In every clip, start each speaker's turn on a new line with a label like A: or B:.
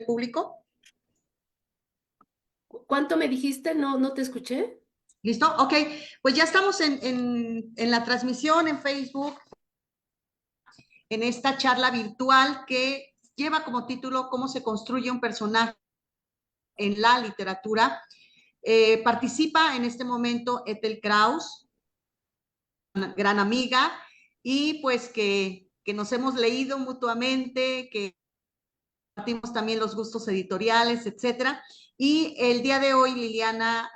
A: público.
B: ¿Cuánto me dijiste? No, no te escuché.
A: ¿Listo? Ok, pues ya estamos en la transmisión en Facebook, en esta charla virtual que lleva como título ¿Cómo se construye un personaje en la literatura? Participa en este momento Ethel Kraus, una gran amiga, y pues que nos hemos leído mutuamente, que compartimos también los gustos editoriales, etcétera. Y el día de hoy Liliana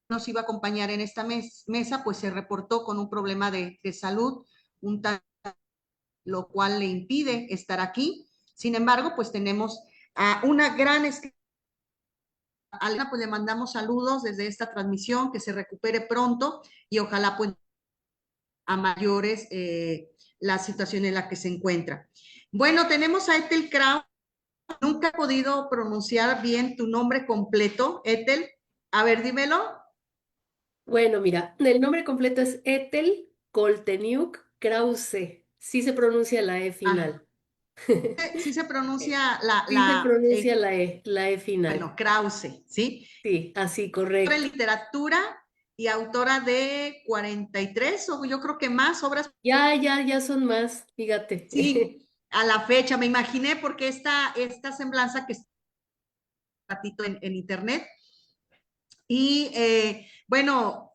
A: nos iba a acompañar en esta mesa, pues se reportó con un problema de salud, lo cual le impide estar aquí. Sin embargo, pues tenemos a una gran escritora. Alena, pues le mandamos saludos desde esta transmisión, que se recupere pronto y ojalá pues a mayores la situación en la que se encuentra. Bueno, tenemos a Ethel Kraus. Nunca he podido pronunciar bien tu nombre completo, Ethel. A ver, dímelo.
B: Bueno, mira, el nombre completo es Ethel Kolteniuk Krause. Sí se pronuncia la E
A: Ah,
B: final.
A: sí se
B: Eh,
A: pronuncia
B: Sí se pronuncia la E final.
A: bueno, Krause, ¿sí?
B: Sí, así,
A: En
B: correcto.
A: literatura y autora de 43 o yo creo que más obras.
B: Ya son más,
A: Sí,
B: fíjate.
A: a la fecha, me imaginé porque esta semblanza que está un ratito en internet. Y bueno,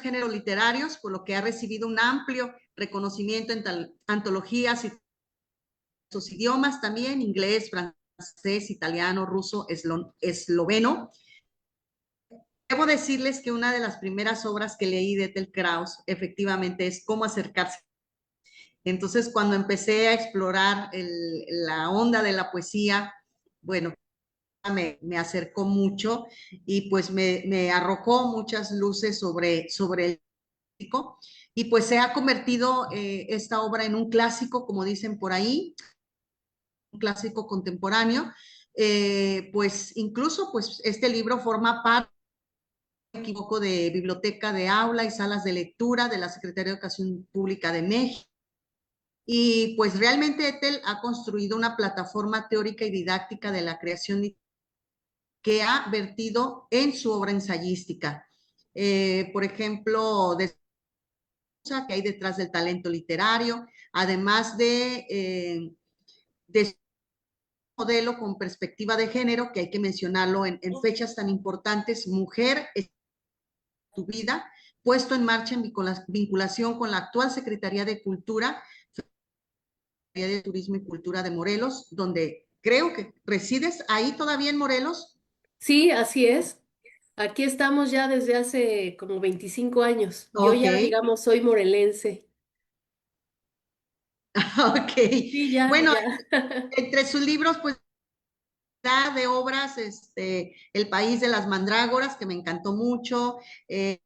A: géneros literarios, por lo que ha recibido un amplio reconocimiento en antologías y sus idiomas también, inglés, francés, italiano, ruso, esloveno. Debo decirles que una de las primeras obras que leí de Ethel Kraus efectivamente es Cómo acercarse. Entonces, cuando empecé a explorar la onda de la poesía, bueno, me acercó mucho y pues me arrojó muchas luces sobre el clásico y pues se ha convertido esta obra en un clásico, como dicen por ahí, un clásico contemporáneo. Pues incluso pues este libro forma parte, no me equivoco, de biblioteca de aula y salas de lectura de la Secretaría de Educación Pública de México. Y pues realmente Ethel ha construido una plataforma teórica y didáctica de la creación que ha vertido en su obra ensayística. Por ejemplo, que hay detrás del talento literario, además de modelo con perspectiva de género, que hay que mencionarlo en fechas tan importantes, Mujer es tu vida, puesto en marcha en vinculación con la actual Secretaría de Cultura, Secretaría de Turismo y Cultura de Morelos, donde creo que resides ahí todavía en Morelos.
B: Sí, así es. Aquí estamos ya desde hace como 25 años. Yo
A: Ok,
B: ya, digamos, soy morelense.
A: ok.
B: Sí, ya,
A: Bueno,
B: ya.
A: entre sus libros, pues, de obras, El País de las Mandrágoras, que me encantó mucho, el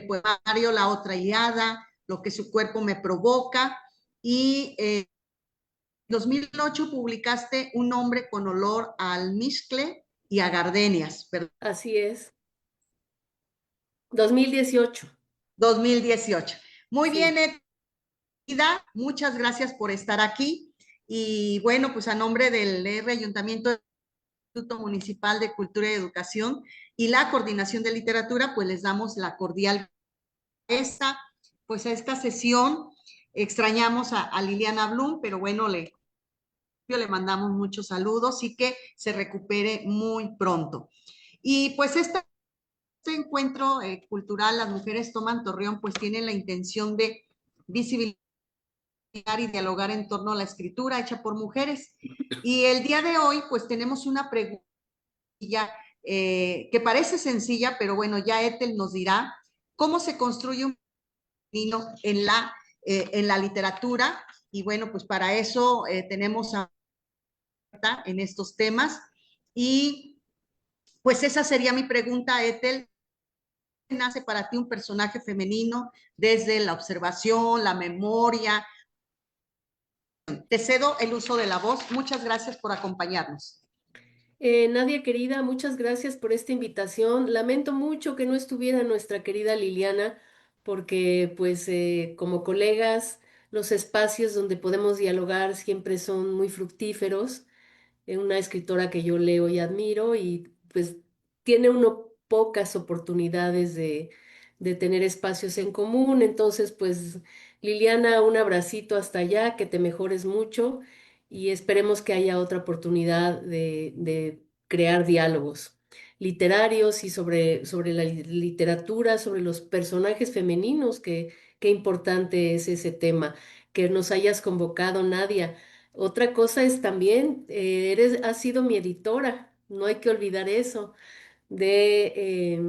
A: poemario La Otra Iliada, Lo que su cuerpo me provoca, y en 2008 publicaste Un hombre con olor a almizcle y a gardenias, perdón,
B: Así es. 2018.
A: 2018. Muy bien,
B: Sí.
A: Edida, muchas gracias por estar aquí. Y bueno, pues a nombre del R Ayuntamiento del Instituto Municipal de Cultura y Educación y la Coordinación de Literatura, pues les damos la cordial esta, pues a esta sesión. Extrañamos a Liliana Blum, pero bueno, le mandamos muchos saludos y que se recupere muy pronto. Y pues este encuentro cultural, Las Mujeres Toman Torreón, pues tiene la intención de visibilizar y dialogar en torno a la escritura hecha por mujeres. Y el día de hoy, pues tenemos una pregunta que parece sencilla, pero bueno, ya Ethel nos dirá cómo se construye un vino en la literatura. Y bueno, pues para eso tenemos en estos temas. Y pues esa sería mi pregunta, Ethel. ¿Nace para ti un personaje femenino desde la observación, la memoria? Te cedo el uso de la voz. Muchas gracias por acompañarnos.
B: Nadia querida, muchas gracias por esta invitación. Lamento mucho que no estuviera nuestra querida Liliana, porque pues como colegas los espacios donde podemos dialogar siempre son muy fructíferos. Es una escritora que yo leo y admiro y pues tiene uno pocas oportunidades de tener espacios en común. Entonces, pues Liliana, un abracito hasta allá, que te mejores mucho y esperemos que haya otra oportunidad de crear diálogos literarios y sobre la literatura, sobre los personajes femeninos, que qué importante es ese tema, que nos hayas convocado, Nadia. Otra cosa es también, has sido mi editora, no hay que olvidar eso, de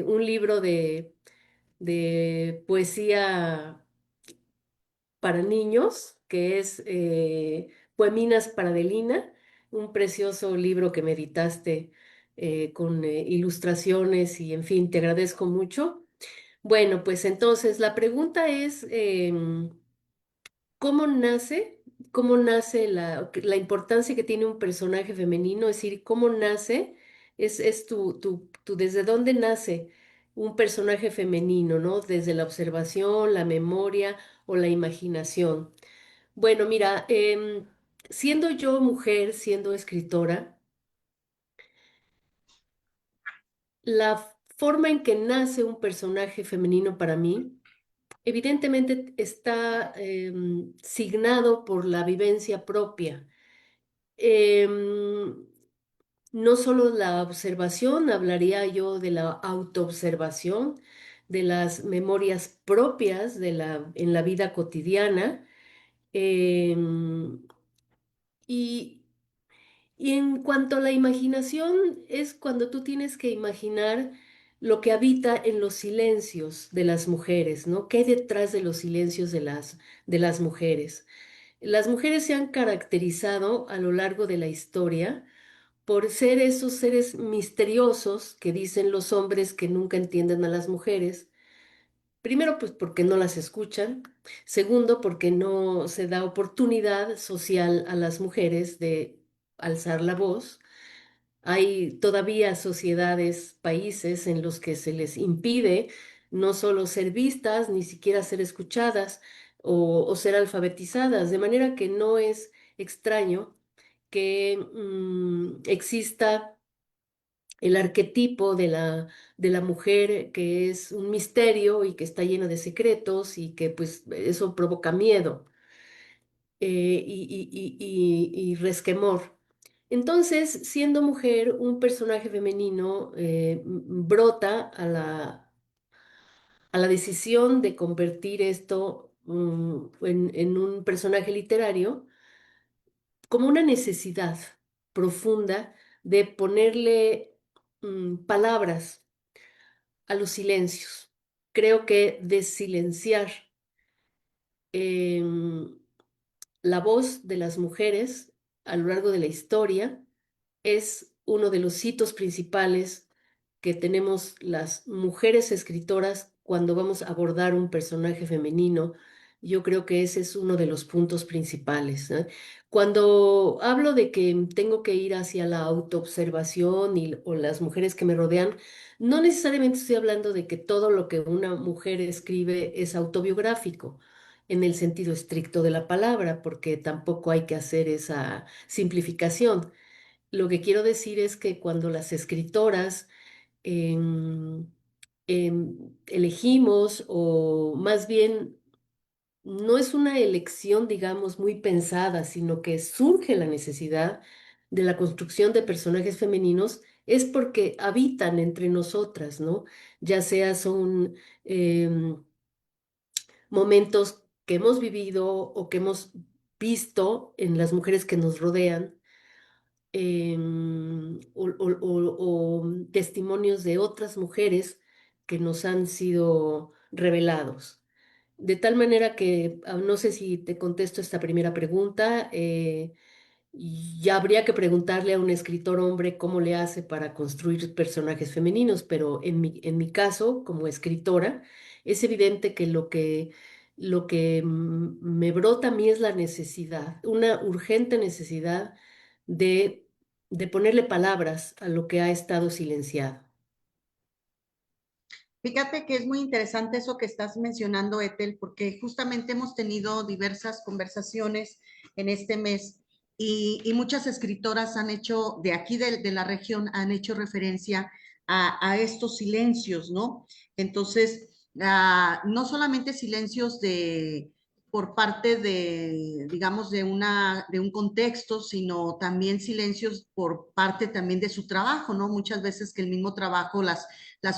B: un libro de poesía para niños, que es Poeminas para Adelina, un precioso libro que me editaste con ilustraciones y en fin, te agradezco mucho. Bueno, pues entonces la pregunta es, ¿cómo nace? ¿Cómo nace la importancia que tiene un personaje femenino? Es decir, ¿cómo nace? Es ¿desde dónde nace un personaje femenino, ¿no? Desde la observación, la memoria o la imaginación. Bueno, mira, siendo yo mujer, siendo escritora, la forma en que nace un personaje femenino para mí, evidentemente está signado por la vivencia propia. Em, no solo la observación, hablaría yo de la autoobservación, de las memorias propias en la vida cotidiana. em, y, y en cuanto a la imaginación, es cuando tú tienes que imaginar lo que habita en los silencios de las mujeres, ¿no? ¿Qué hay detrás de los silencios de las mujeres? Las mujeres se han caracterizado a lo largo de la historia por ser esos seres misteriosos que dicen los hombres que nunca entienden a las mujeres. Primero, pues porque no las escuchan. Segundo, porque no se da oportunidad social a las mujeres de alzar la voz. Hay todavía sociedades, países en los que se les impide no solo ser vistas, ni siquiera ser escuchadas o ser alfabetizadas, de manera que no es extraño que exista el arquetipo de la mujer que es un misterio y que está lleno de secretos y que pues eso provoca miedo y resquemor. Entonces, siendo mujer, un personaje femenino brota a la decisión de convertir esto en un personaje literario como una necesidad profunda de ponerle palabras a los silencios. Creo que desilenciar em, la voz de las mujeres a lo largo de la historia es uno de los hitos principales que tenemos las mujeres escritoras cuando vamos a abordar un personaje femenino. Yo creo que ese es uno de los puntos principales, ¿eh? Cuando hablo de que tengo que ir hacia la autoobservación o las mujeres que me rodean, no necesariamente estoy hablando de que todo lo que una mujer escribe es autobiográfico en el sentido estricto de la palabra, porque tampoco hay que hacer esa simplificación. Lo que quiero decir es que cuando las escritoras em, elegimos, o más bien no es una elección, digamos, muy pensada, sino que surge la necesidad de la construcción de personajes femeninos, es porque habitan entre nosotras, ¿no? Ya sea son em, momentos que hemos vivido o que hemos visto en las mujeres que nos rodean o testimonios de otras mujeres que nos han sido revelados. De tal manera que, no sé si te contesto esta primera pregunta, ya habría que preguntarle a un escritor hombre cómo le hace para construir personajes femeninos, pero en mi caso, como escritora, es evidente que lo que me brota a mí es la necesidad, una urgente necesidad de, de ponerle palabras a lo que ha estado silenciado.
A: Fíjate que es muy interesante eso que estás mencionando, Ethel, porque justamente hemos tenido diversas conversaciones en este mes y muchas escritoras han hecho, de aquí de la región, han hecho referencia a estos silencios, ¿no? Entonces, no solamente silencios por parte de, digamos, de un contexto, sino también silencios por parte también de su trabajo, ¿no? Muchas veces que el mismo trabajo las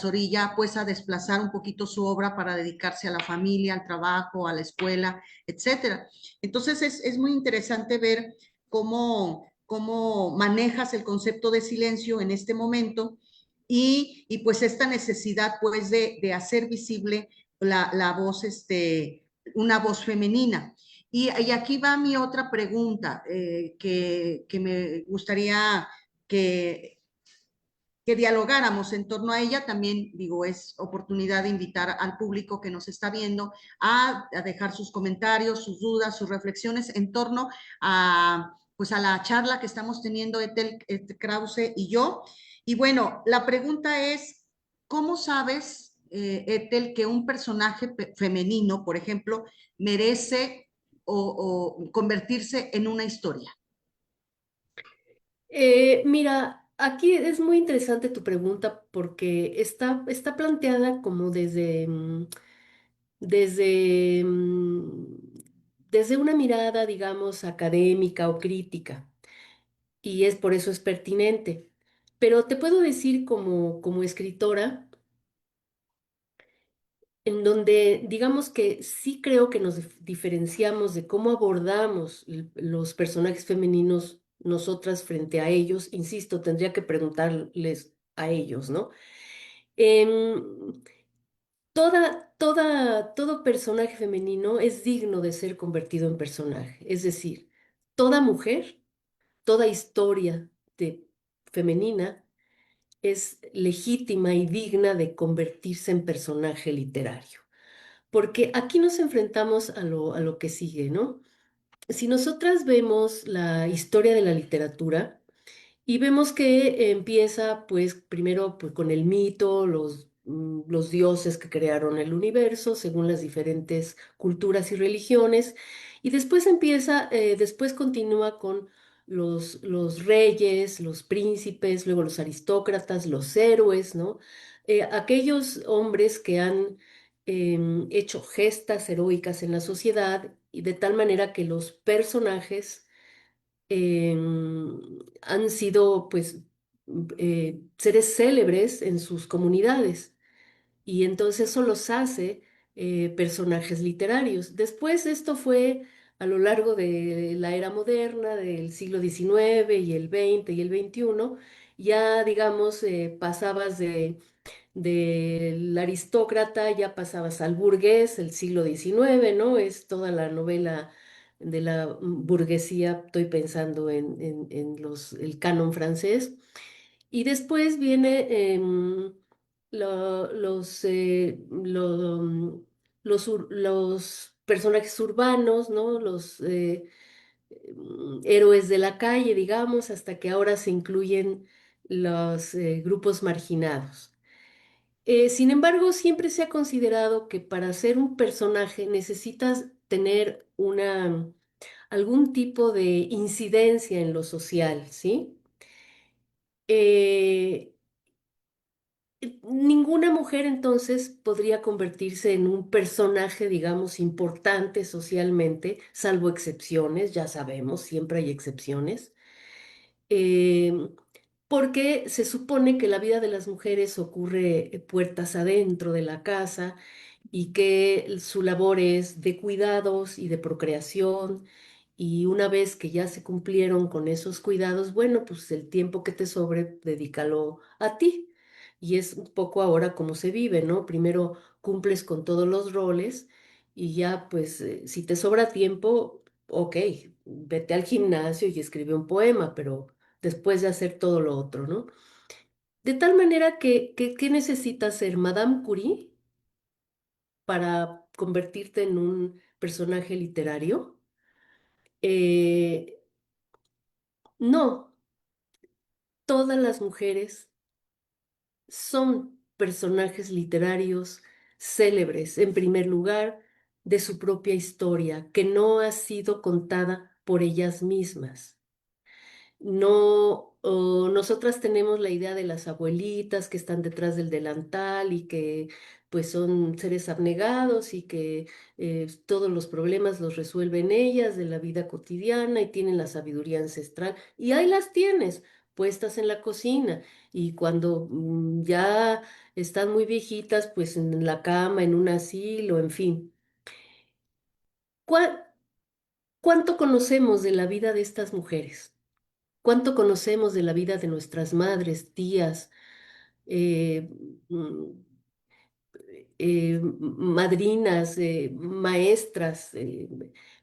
A: orilla pues a desplazar un poquito su obra para dedicarse a la familia, al trabajo, a la escuela, etcétera. Entonces es muy interesante ver cómo manejas el concepto de silencio en este momento y pues esta necesidad pues de hacer visible la voz, una voz femenina. Y aquí va mi otra pregunta que me gustaría que dialogáramos en torno a ella. También, digo, es oportunidad de invitar al público que nos está viendo a dejar sus comentarios, sus dudas, sus reflexiones en torno pues a la charla que estamos teniendo Ethel Krause y yo. Y bueno, la pregunta es, ¿cómo sabes, Ethel, que un personaje femenino, por ejemplo, merece o convertirse en una historia?
B: Mira, aquí es muy interesante tu pregunta porque está planteada como desde, desde una mirada, digamos, académica o crítica, y es por eso es pertinente. Pero te puedo decir como escritora, en donde digamos que sí creo que nos diferenciamos de cómo abordamos los personajes femeninos nosotras frente a ellos. Insisto, tendría que preguntarles a ellos, ¿no? Em, todo personaje femenino es digno de ser convertido en personaje. Es decir, toda mujer, toda historia femenina es legítima y digna de convertirse en personaje literario. Porque aquí nos enfrentamos a lo que sigue, ¿no? Si nosotras vemos la historia de la literatura, y vemos que empieza, pues, primero pues, con el mito, los dioses que crearon el universo según las diferentes culturas y religiones, y después después continúa con los reyes, los príncipes, luego los aristócratas, los héroes, ¿no? Aquellos hombres que han hecho gestas heroicas en la sociedad y de tal manera que los personajes han sido pues seres célebres en sus comunidades y entonces eso los hace personajes literarios. Después esto fue a lo largo de la era moderna, del siglo XIX y el XX y el XXI, ya digamos pasabas del aristócrata, ya pasabas al burgués, el siglo XIX, ¿no? Es toda la novela de la burguesía, estoy pensando en el canon francés. Y después viene los personajes urbanos, ¿no? Héroes de la calle, digamos, hasta que ahora se incluyen los grupos marginados. Sin embargo, siempre se ha considerado que para ser un personaje necesitas tener algún tipo de incidencia en lo social, ¿sí? Eh, Ninguna mujer entonces podría convertirse en un personaje, digamos, importante socialmente, salvo excepciones, ya sabemos, siempre hay excepciones. eh, Porque se supone que la vida de las mujeres ocurre puertas adentro de la casa y que su labor es de cuidados y de procreación. Y una vez que ya se cumplieron con esos cuidados, bueno, pues el tiempo que te sobre, dedícalo a ti. Y es un poco ahora como se vive, ¿no? Primero cumples con todos los roles y ya, pues, si te sobra tiempo, ok, vete al gimnasio y escribe un poema, pero después de hacer todo lo otro, ¿no? De tal manera ¿qué necesitas ser Madame Curie para convertirte en un personaje literario? Eh, no, todas las mujeres son personajes literarios célebres, en primer lugar, de su propia historia, que no ha sido contada por ellas mismas. No, nosotras tenemos la idea de las abuelitas que están detrás del delantal y que pues son seres abnegados y que todos los problemas los resuelven ellas de la vida cotidiana y tienen la sabiduría ancestral. Y ahí las tienes, puestas en la cocina. Y cuando ya están muy viejitas, pues en la cama, en un asilo, en fin. ¿Cuá- ¿Cuánto conocemos de la vida de estas mujeres? ¿Cuánto conocemos de la vida de nuestras madres, tías, eh, mm, madrinas, maestras,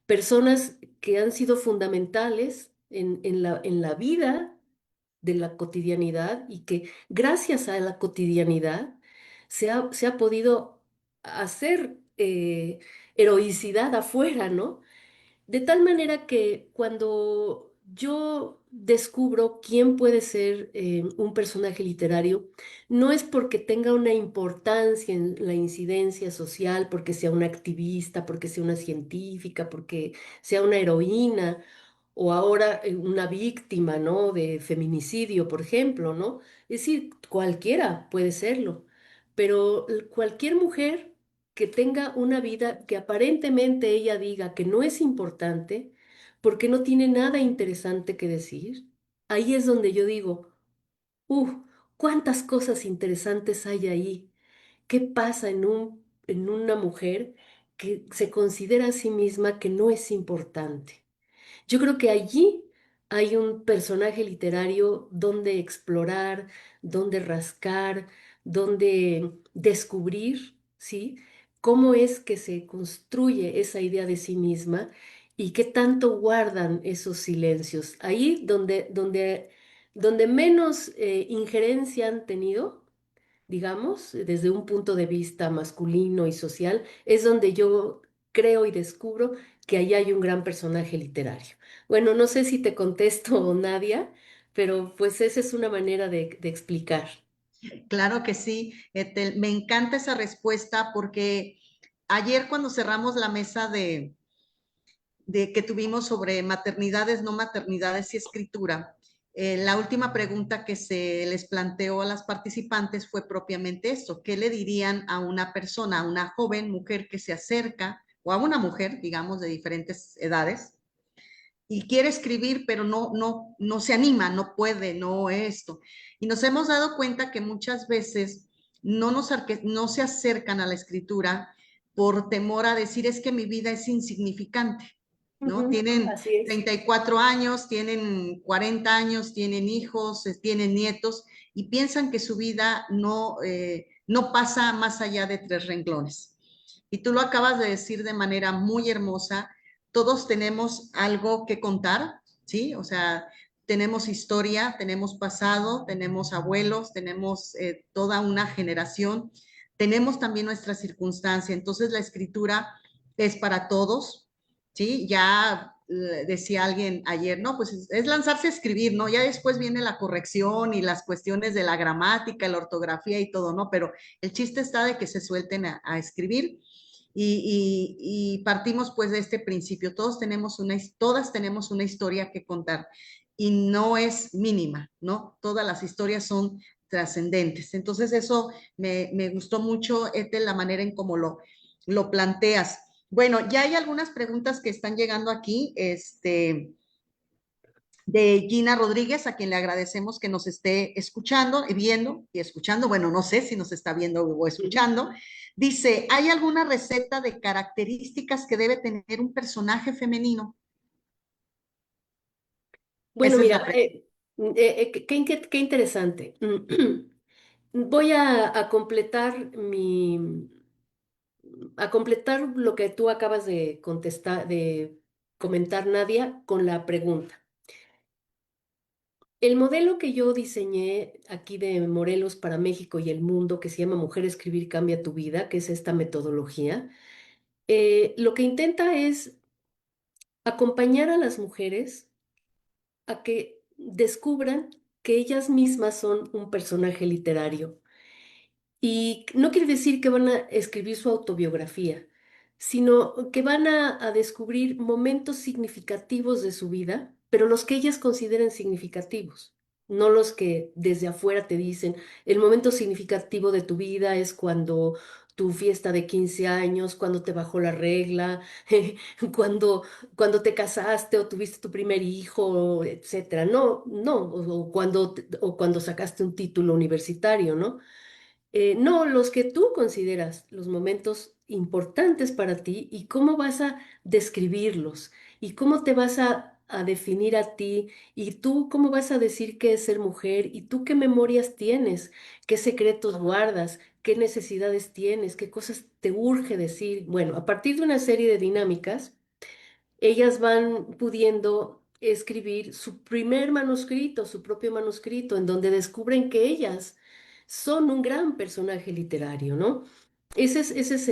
B: personas que han sido fundamentales en la vida de la cotidianidad y que gracias a la cotidianidad se ha podido hacer heroicidad afuera, ¿no? De tal manera que cuando yo descubro quién puede ser un personaje literario, no es porque tenga una importancia en la incidencia social, porque sea una activista, porque sea una científica, porque sea una heroína, o ahora una víctima, ¿no? De feminicidio, por ejemplo, ¿no? Es decir, cualquiera puede serlo, pero cualquier mujer que tenga una vida que aparentemente ella diga que no es importante, porque no tiene nada interesante que decir, ahí es donde yo digo, uff, cuántas cosas interesantes hay ahí. ¿Qué pasa en una mujer que se considera a sí misma que no es importante? Yo creo que allí hay un personaje literario donde explorar, donde rascar, donde descubrir, ¿sí? Cómo es que se construye esa idea de sí misma y qué tanto guardan esos silencios. Ahí donde menos injerencia han tenido, digamos, desde un punto de vista masculino y social, es donde yo creo y descubro que ahí hay un gran personaje literario. Bueno, no sé si te contesto, Nadia, pero pues esa es una manera de explicar.
A: Claro que sí. Me encanta esa respuesta porque ayer cuando cerramos la mesa de que tuvimos sobre maternidades, no maternidades y escritura, la última pregunta que se les planteó a las participantes fue propiamente esto: ¿qué le dirían a una persona, a una joven mujer que se acerca, o a una mujer, digamos, de diferentes edades, y quiere escribir, pero no se anima, no puede, no esto? Y nos hemos dado cuenta que muchas veces no se acercan a la escritura por temor a decir, es que mi vida es insignificante, ¿no?
B: Ujú,
A: Tienen
B: así es.
A: 34 años, tienen 40 años, tienen hijos, tienen nietos, y piensan que su vida no pasa más allá de tres renglones. Y tú lo acabas de decir de manera muy hermosa: todos tenemos algo que contar, ¿sí? O sea, tenemos historia, tenemos pasado, tenemos abuelos, tenemos toda una generación, tenemos también nuestra circunstancia. Entonces la escritura es para todos, ¿sí? Ya decía alguien ayer, no, pues es lanzarse a escribir, ¿no? Ya después viene la corrección y las cuestiones de la gramática, la ortografía y todo, ¿no? Pero el chiste está de que se suelten a escribir. Y partimos pues de este principio: todas tenemos una historia que contar, y no es mínima, ¿no? Todas las historias son trascendentes. Entonces eso me gustó mucho, Ethel, la manera en cómo lo planteas. Bueno, ya hay algunas preguntas que están llegando aquí, de Gina Rodríguez, a quien le agradecemos que nos esté escuchando, viendo y escuchando. Bueno, no sé si nos está viendo o
B: Ujú.
A: escuchando. Dice, ¿hay alguna receta de características que debe tener un personaje femenino?
B: Bueno,
A: Esa es
B: mira,
A: la pregunta.
B: qué interesante. Voy a completar a completar lo que tú acabas de contestar, de comentar, Nadia, con la pregunta. El modelo que yo diseñé aquí de Morelos para México y el mundo, que se llama Mujer Escribir Cambia tu Vida, que es esta metodología, lo que intenta es acompañar a las mujeres a que descubran que ellas mismas son un personaje literario Y no quiere decir que van a escribir su autobiografía, sino que van a descubrir momentos significativos de su vida, pero los que ellas consideren significativos, no los que desde afuera te dicen, el momento significativo de tu vida es cuando tu fiesta de 15 años, cuando te bajó la regla, cuando, cuando te casaste o tuviste tu primer hijo, etcétera. No, no, o cuando, o cuando sacaste un título universitario, ¿no? No, los que tú consideras los momentos importantes para ti y cómo vas a describirlos y cómo te vas a definir a ti y tú cómo vas a decir qué es ser mujer y tú qué memorias tienes, qué secretos guardas, qué necesidades tienes, qué cosas te urge decir. Bueno, a partir de una serie de dinámicas ellas van pudiendo escribir su primer manuscrito, su propio manuscrito, en donde descubren que ellas son un gran personaje literario, ¿no? Ese es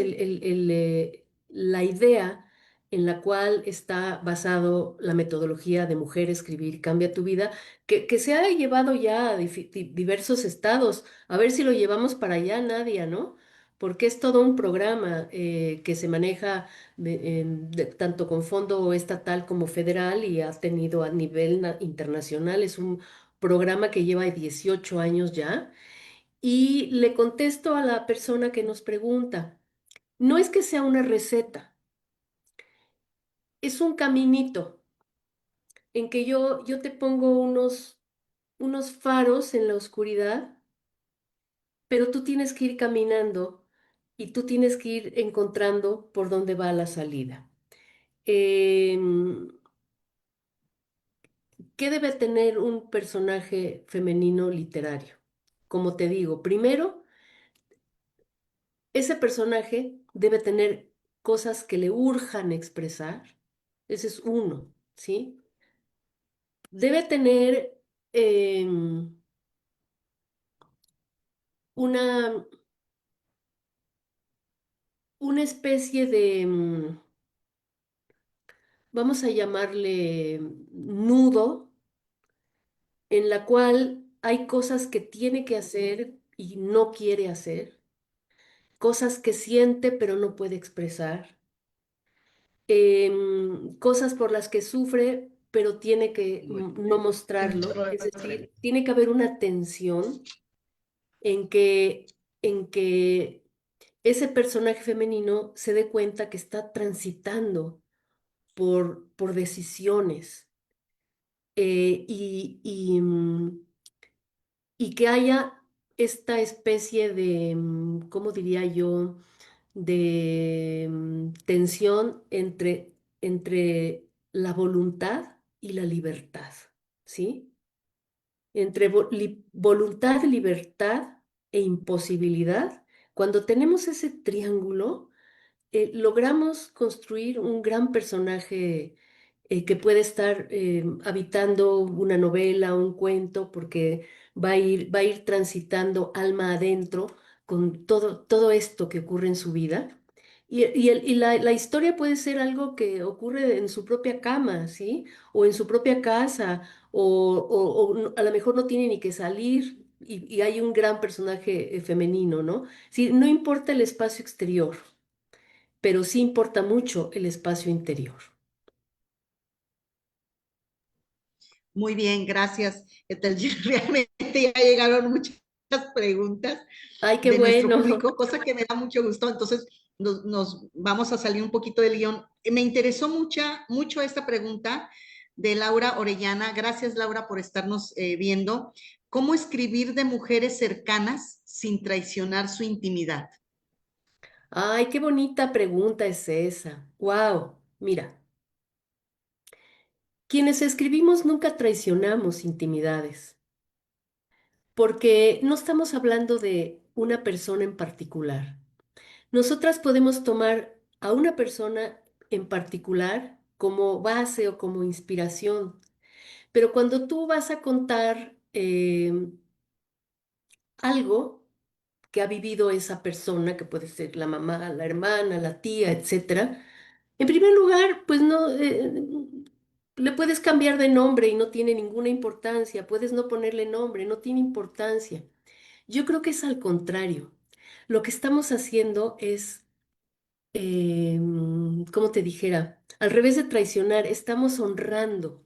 B: la idea en la cual está basado la metodología de Mujer Escribir Cambia tu Vida, que se ha llevado ya a diversos estados. A ver si lo llevamos para allá, Nadia, ¿no? Porque es todo un programa que se maneja tanto con fondo estatal como federal y ha tenido a nivel internacional. Es un programa que lleva 18 años ya. Y le contesto a la persona que nos pregunta, no es que sea una receta, es un caminito en que yo te pongo unos faros en la oscuridad, pero tú tienes que ir caminando y tú tienes que ir encontrando por dónde va la salida. Em, ¿Qué debe tener un personaje femenino literario? Como te digo, primero, ese personaje debe tener cosas que le urjan expresar. Ese es uno, ¿sí? Debe tener una, una especie de, vamos a llamarle nudo, en la cual hay cosas que tiene que hacer y no quiere hacer, cosas que siente pero no puede expresar, cosas por las que sufre pero tiene que no mostrarlo. Es decir, tiene que haber una tensión en que ese personaje femenino se dé cuenta que está transitando por decisiones y que haya esta especie de, ¿cómo diría yo?, de tensión entre la voluntad y la libertad, ¿sí? Entre voluntad, libertad e imposibilidad. Cuando tenemos ese triángulo, logramos construir un gran personaje que puede estar habitando una novela, un cuento, porque va a ir transitando alma adentro con todo esto que ocurre en su vida. Y la historia puede ser algo que ocurre en su propia cama, ¿sí? O en su propia casa, a lo mejor no tiene ni que salir y hay un gran personaje femenino, ¿no? Sí, no importa el espacio exterior, pero sí importa mucho el espacio interior.
A: Muy bien, gracias, Ethel. Realmente ya llegaron muchas preguntas
B: Ay, qué
A: de nuestro
B: bueno.
A: público, cosa que me da mucho gusto. Entonces, nos vamos a salir un poquito del guión. Me interesó mucho esta pregunta de Laura Orellana. Gracias, Laura, por estarnos viendo. ¿Cómo escribir de mujeres cercanas sin traicionar su intimidad?
B: Ay, qué bonita pregunta es esa. Wow. Mira, quienes escribimos nunca traicionamos intimidades, porque no estamos hablando de una persona en particular. Nosotras podemos tomar a una persona en particular como base o como inspiración, pero cuando tú vas a contar algo que ha vivido esa persona, que puede ser la mamá, la hermana, la tía, etcétera. En primer lugar, pues no, le puedes cambiar de nombre y no tiene ninguna importancia, puedes no ponerle nombre, no tiene importancia. Yo creo que es al contrario. Lo que estamos haciendo es, ¿cómo te dijera? Al revés de traicionar, estamos honrando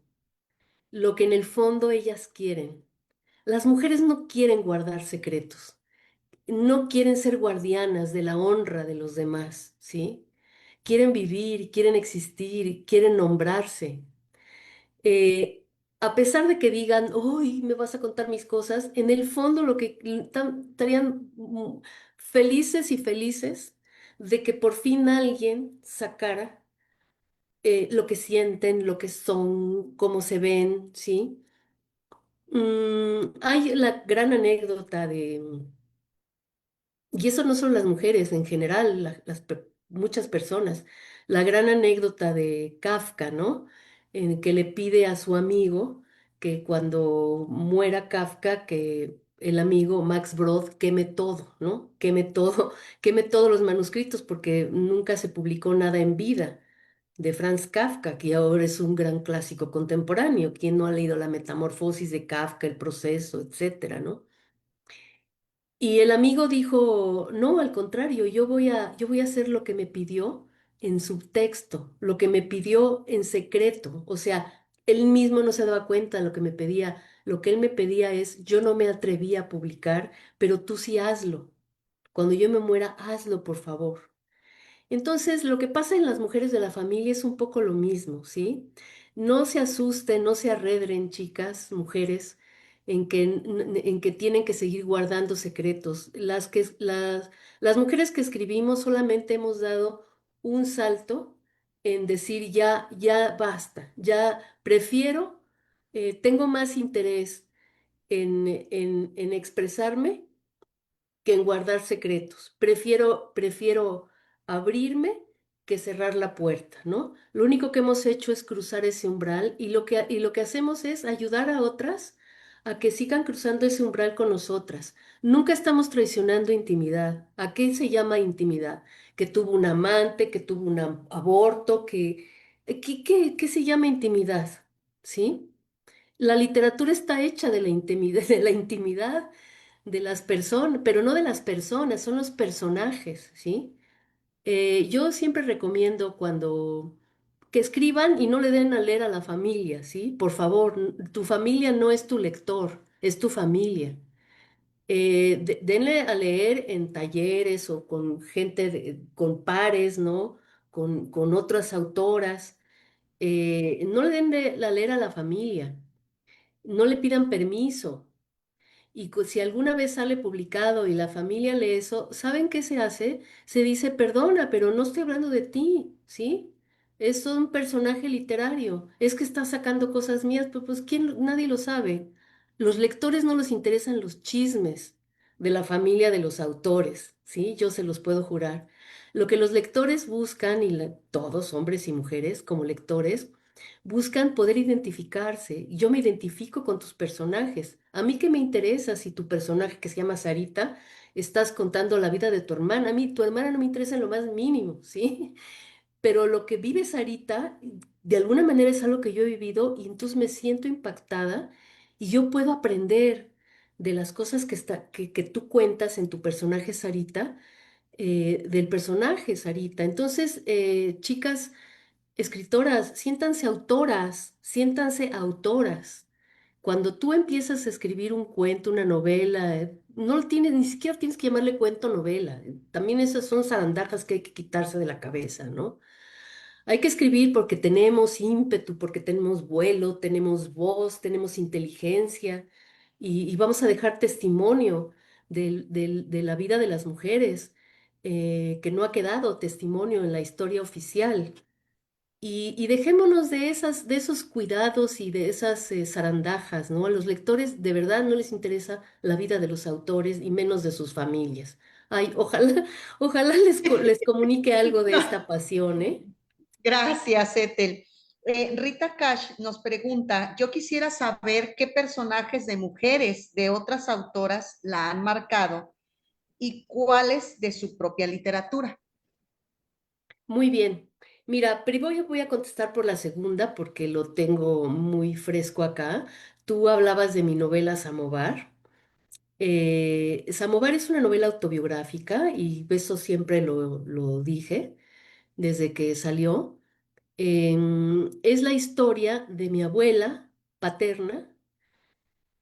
B: lo que en el fondo ellas quieren. Las mujeres no quieren guardar secretos, no quieren ser guardianas de la honra de los demás, ¿sí? Quieren vivir, quieren existir, quieren nombrarse. Eh, a pesar de que digan, hoy me vas a contar mis cosas, en el fondo lo que estarían felices y felices de que por fin alguien sacara lo que sienten, lo que son, cómo se ven, ¿sí? Hay la gran anécdota de, y eso no son las mujeres en general, muchas personas, la gran anécdota de Kafka, ¿no? En que le pide a su amigo que cuando muera Kafka, que el amigo Max Brod queme todo, ¿no? Queme todo, queme todos los manuscritos porque nunca se publicó nada en vida de Franz Kafka, que ahora es un gran clásico contemporáneo. ¿Quién no ha leído La Metamorfosis de Kafka, El Proceso, etcétera, ¿no? Y el amigo dijo, no, al contrario, yo voy a hacer lo que me pidió en subtexto, lo que me pidió en secreto. O sea, él mismo no se daba cuenta de lo que me pedía. Lo que él me pedía es, yo no me atreví a publicar, pero tú sí hazlo. Cuando yo me muera, hazlo, por favor. Entonces, lo que pasa en las mujeres de la familia es un poco lo mismo, ¿sí? No se asusten, no se arredren, chicas, mujeres, en que tienen que seguir guardando secretos. Las mujeres que escribimos solamente hemos dado un salto en decir ya, ya basta, ya prefiero, tengo más interés en expresarme que en guardar secretos. Prefiero abrirme que cerrar la puerta, ¿no? Lo único que hemos hecho es cruzar ese umbral y lo que hacemos es ayudar a otras a que sigan cruzando ese umbral con nosotras. Nunca estamos traicionando intimidad. ¿A qué se llama intimidad? Que tuvo un amante, que tuvo un aborto, ¿qué se llama intimidad? ¿Sí? La literatura está hecha de la intimidad, de la intimidad de las personas, pero no de las personas, son los personajes, ¿sí? Yo siempre recomiendo cuando que escriban y no le den a leer a la familia, ¿sí? Por favor, tu familia no es tu lector, es tu familia. Denle a leer en talleres o con gente, con pares, ¿no? Con otras autoras. No le den a leer a la familia, no le pidan permiso. Y si alguna vez sale publicado y la familia lee eso, ¿saben qué se hace? Se dice, perdona, pero no estoy hablando de ti, ¿sí? Es un personaje literario. Es que está sacando cosas mías, pero pues ¿quién? Nadie lo sabe. Los lectores no les interesan los chismes de la familia de los autores, ¿sí? Yo se los puedo jurar. Lo que los lectores buscan, y todos, hombres y mujeres, como lectores, buscan poder identificarse. Yo me identifico con tus personajes. A mí qué me interesa si tu personaje que se llama Sarita estás contando la vida de tu hermana. A mí tu hermana no me interesa en lo más mínimo, ¿sí? Pero lo que vive Sarita, de alguna manera es algo que yo he vivido y entonces me siento impactada y yo puedo aprender de las cosas que tú cuentas en tu personaje Sarita, del personaje Sarita. Entonces, chicas, escritoras, siéntanse autoras. Cuando tú empiezas a escribir un cuento, una novela, no lo tienes, ni siquiera tienes que llamarle cuento novela. También esas son zarandajas que hay que quitarse de la cabeza, ¿no? Hay que escribir porque tenemos ímpetu, porque tenemos vuelo, tenemos voz, tenemos inteligencia y vamos a dejar testimonio de la vida de las mujeres, que no ha quedado testimonio en la historia oficial. Y dejémonos de de esos cuidados y de esas zarandajas, ¿no? A los lectores de verdad no les interesa la vida de los autores y menos de sus familias. Ay, ojalá, ojalá les comunique algo de esta pasión, ¿eh?
A: Gracias, Ethel. Rita Cash nos pregunta, yo quisiera saber qué personajes de mujeres de otras autoras la han marcado y cuáles de su propia literatura.
B: Muy bien. Mira, primero yo voy a contestar por la segunda porque lo tengo muy fresco acá. Tú hablabas de mi novela Samovar. Samovar es una novela autobiográfica y eso siempre lo dije desde que salió. Es la historia de mi abuela paterna,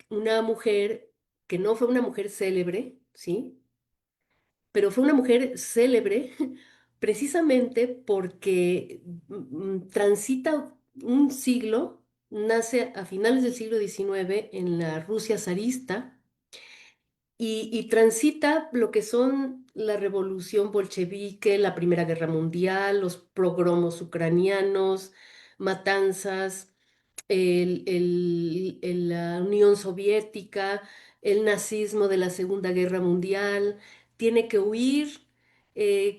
B: una mujer que no fue una mujer célebre, ¿sí? Pero fue una mujer célebre precisamente porque transita un siglo, nace a finales del siglo XIX en la Rusia zarista y transita lo que son la revolución bolchevique, la Primera Guerra Mundial, los pogromos ucranianos, matanzas, la Unión Soviética, el nazismo de la Segunda Guerra Mundial. Tiene que huir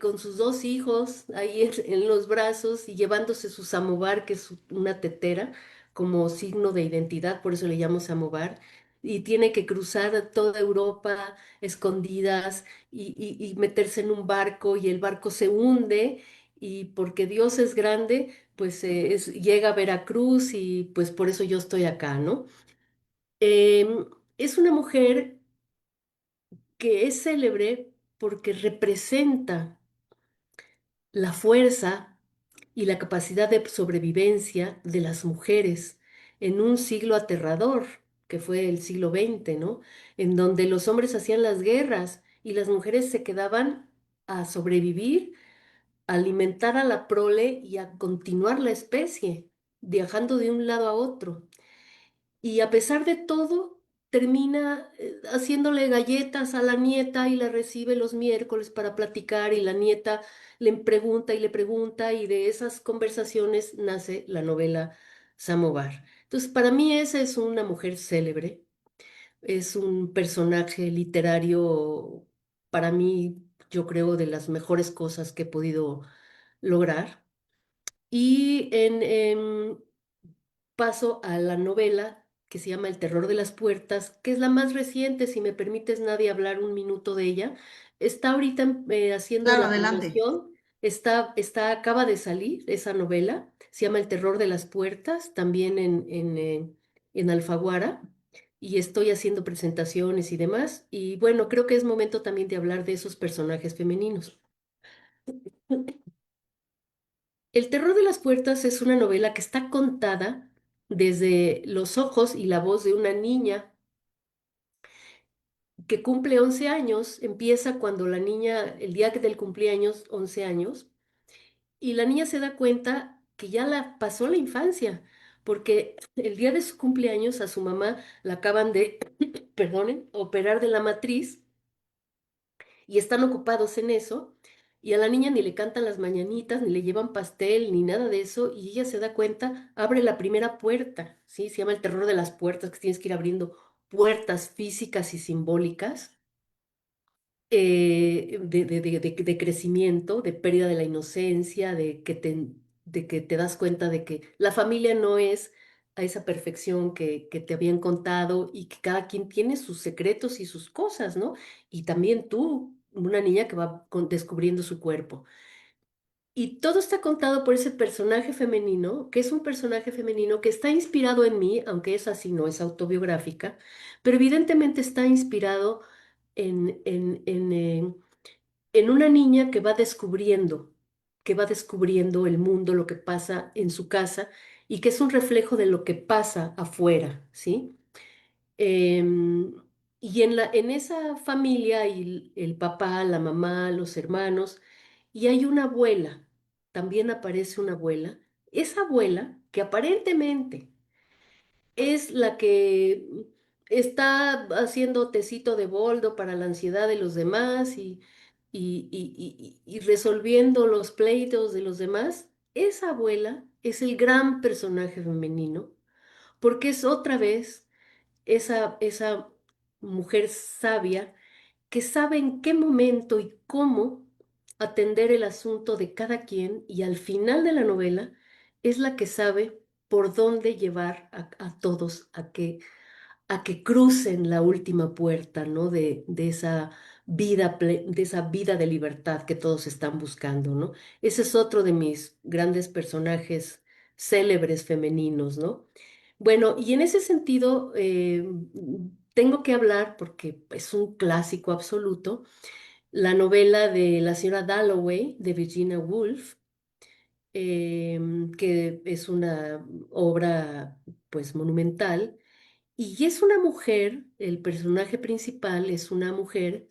B: con sus dos hijos ahí en los brazos y llevándose su samovar, que es una tetera, como signo de identidad, por eso le llamo samovar. Y tiene que cruzar toda Europa escondidas y meterse en un barco y el barco se hunde y porque Dios es grande, pues llega a Veracruz y pues por eso yo estoy acá, ¿no? Es una mujer que es célebre porque representa la fuerza y la capacidad de sobrevivencia de las mujeres en un siglo aterrador, que fue el siglo XX, ¿no? En donde los hombres hacían las guerras y las mujeres se quedaban a sobrevivir, a alimentar a la prole y a continuar la especie, viajando de un lado a otro. Y a pesar de todo, termina haciéndole galletas a la nieta y la recibe los miércoles para platicar y la nieta le pregunta y de esas conversaciones nace la novela Samovar. Entonces, para mí esa es una mujer célebre, es un personaje literario, para mí, yo creo, de las mejores cosas que he podido lograr. Y paso a la novela que se llama El terror de las puertas, que es la más reciente, si me permites, Nadia, hablar un minuto de ella. Está ahorita haciendo
A: Claro,
B: la
A: adelante.
B: promoción, acaba de salir esa novela, se llama El terror de las puertas, también en Alfaguara, y estoy haciendo presentaciones y demás. Y bueno, creo que es momento también de hablar de esos personajes femeninos. El terror de las puertas es una novela que está contada desde los ojos y la voz de una niña que cumple 11 años. Empieza cuando la niña, el día del cumpleaños, 11 años, y la niña se da cuenta que ya la pasó la infancia, porque el día de su cumpleaños a su mamá la acaban de, perdonen, operar de la matriz y están ocupados en eso. Y a la niña ni le cantan las mañanitas, ni le llevan pastel, ni nada de eso. Y ella se da cuenta, abre la primera puerta, ¿sí? Se llama el terror de las puertas, que tienes que ir abriendo puertas físicas y simbólicas de crecimiento, de pérdida de la inocencia, de que te das cuenta de que la familia no es a esa perfección que te habían contado y que cada quien tiene sus secretos y sus cosas, ¿no? Y también tú, una niña que va descubriendo su cuerpo. Y todo está contado por ese personaje femenino, que es un personaje femenino que está inspirado en mí, aunque es así, no es autobiográfica, pero evidentemente está inspirado en una niña que va descubriendo el mundo, lo que pasa en su casa y que es un reflejo de lo que pasa afuera, ¿sí? Em, y en esa familia hay el papá, la mamá, los hermanos, y hay una abuela, también aparece una abuela. Esa abuela, que aparentemente es la que está haciendo tecito de boldo para la ansiedad de los demás y resolviendo los pleitos de los demás. Esa abuela es el gran personaje femenino, porque es otra vez esa mujer sabia que sabe en qué momento y cómo atender el asunto de cada quien y al final de la novela es la que sabe por dónde llevar a todos a que crucen la última puerta, ¿no? De esa vida, de esa vida de libertad que todos están buscando, ¿no? Ese es otro de mis grandes personajes célebres femeninos, ¿no? Bueno, y en ese sentido, tengo que hablar, porque es un clásico absoluto, la novela de la señora Dalloway, de Virginia Woolf, que es una obra pues monumental, y es una mujer, el personaje principal es una mujer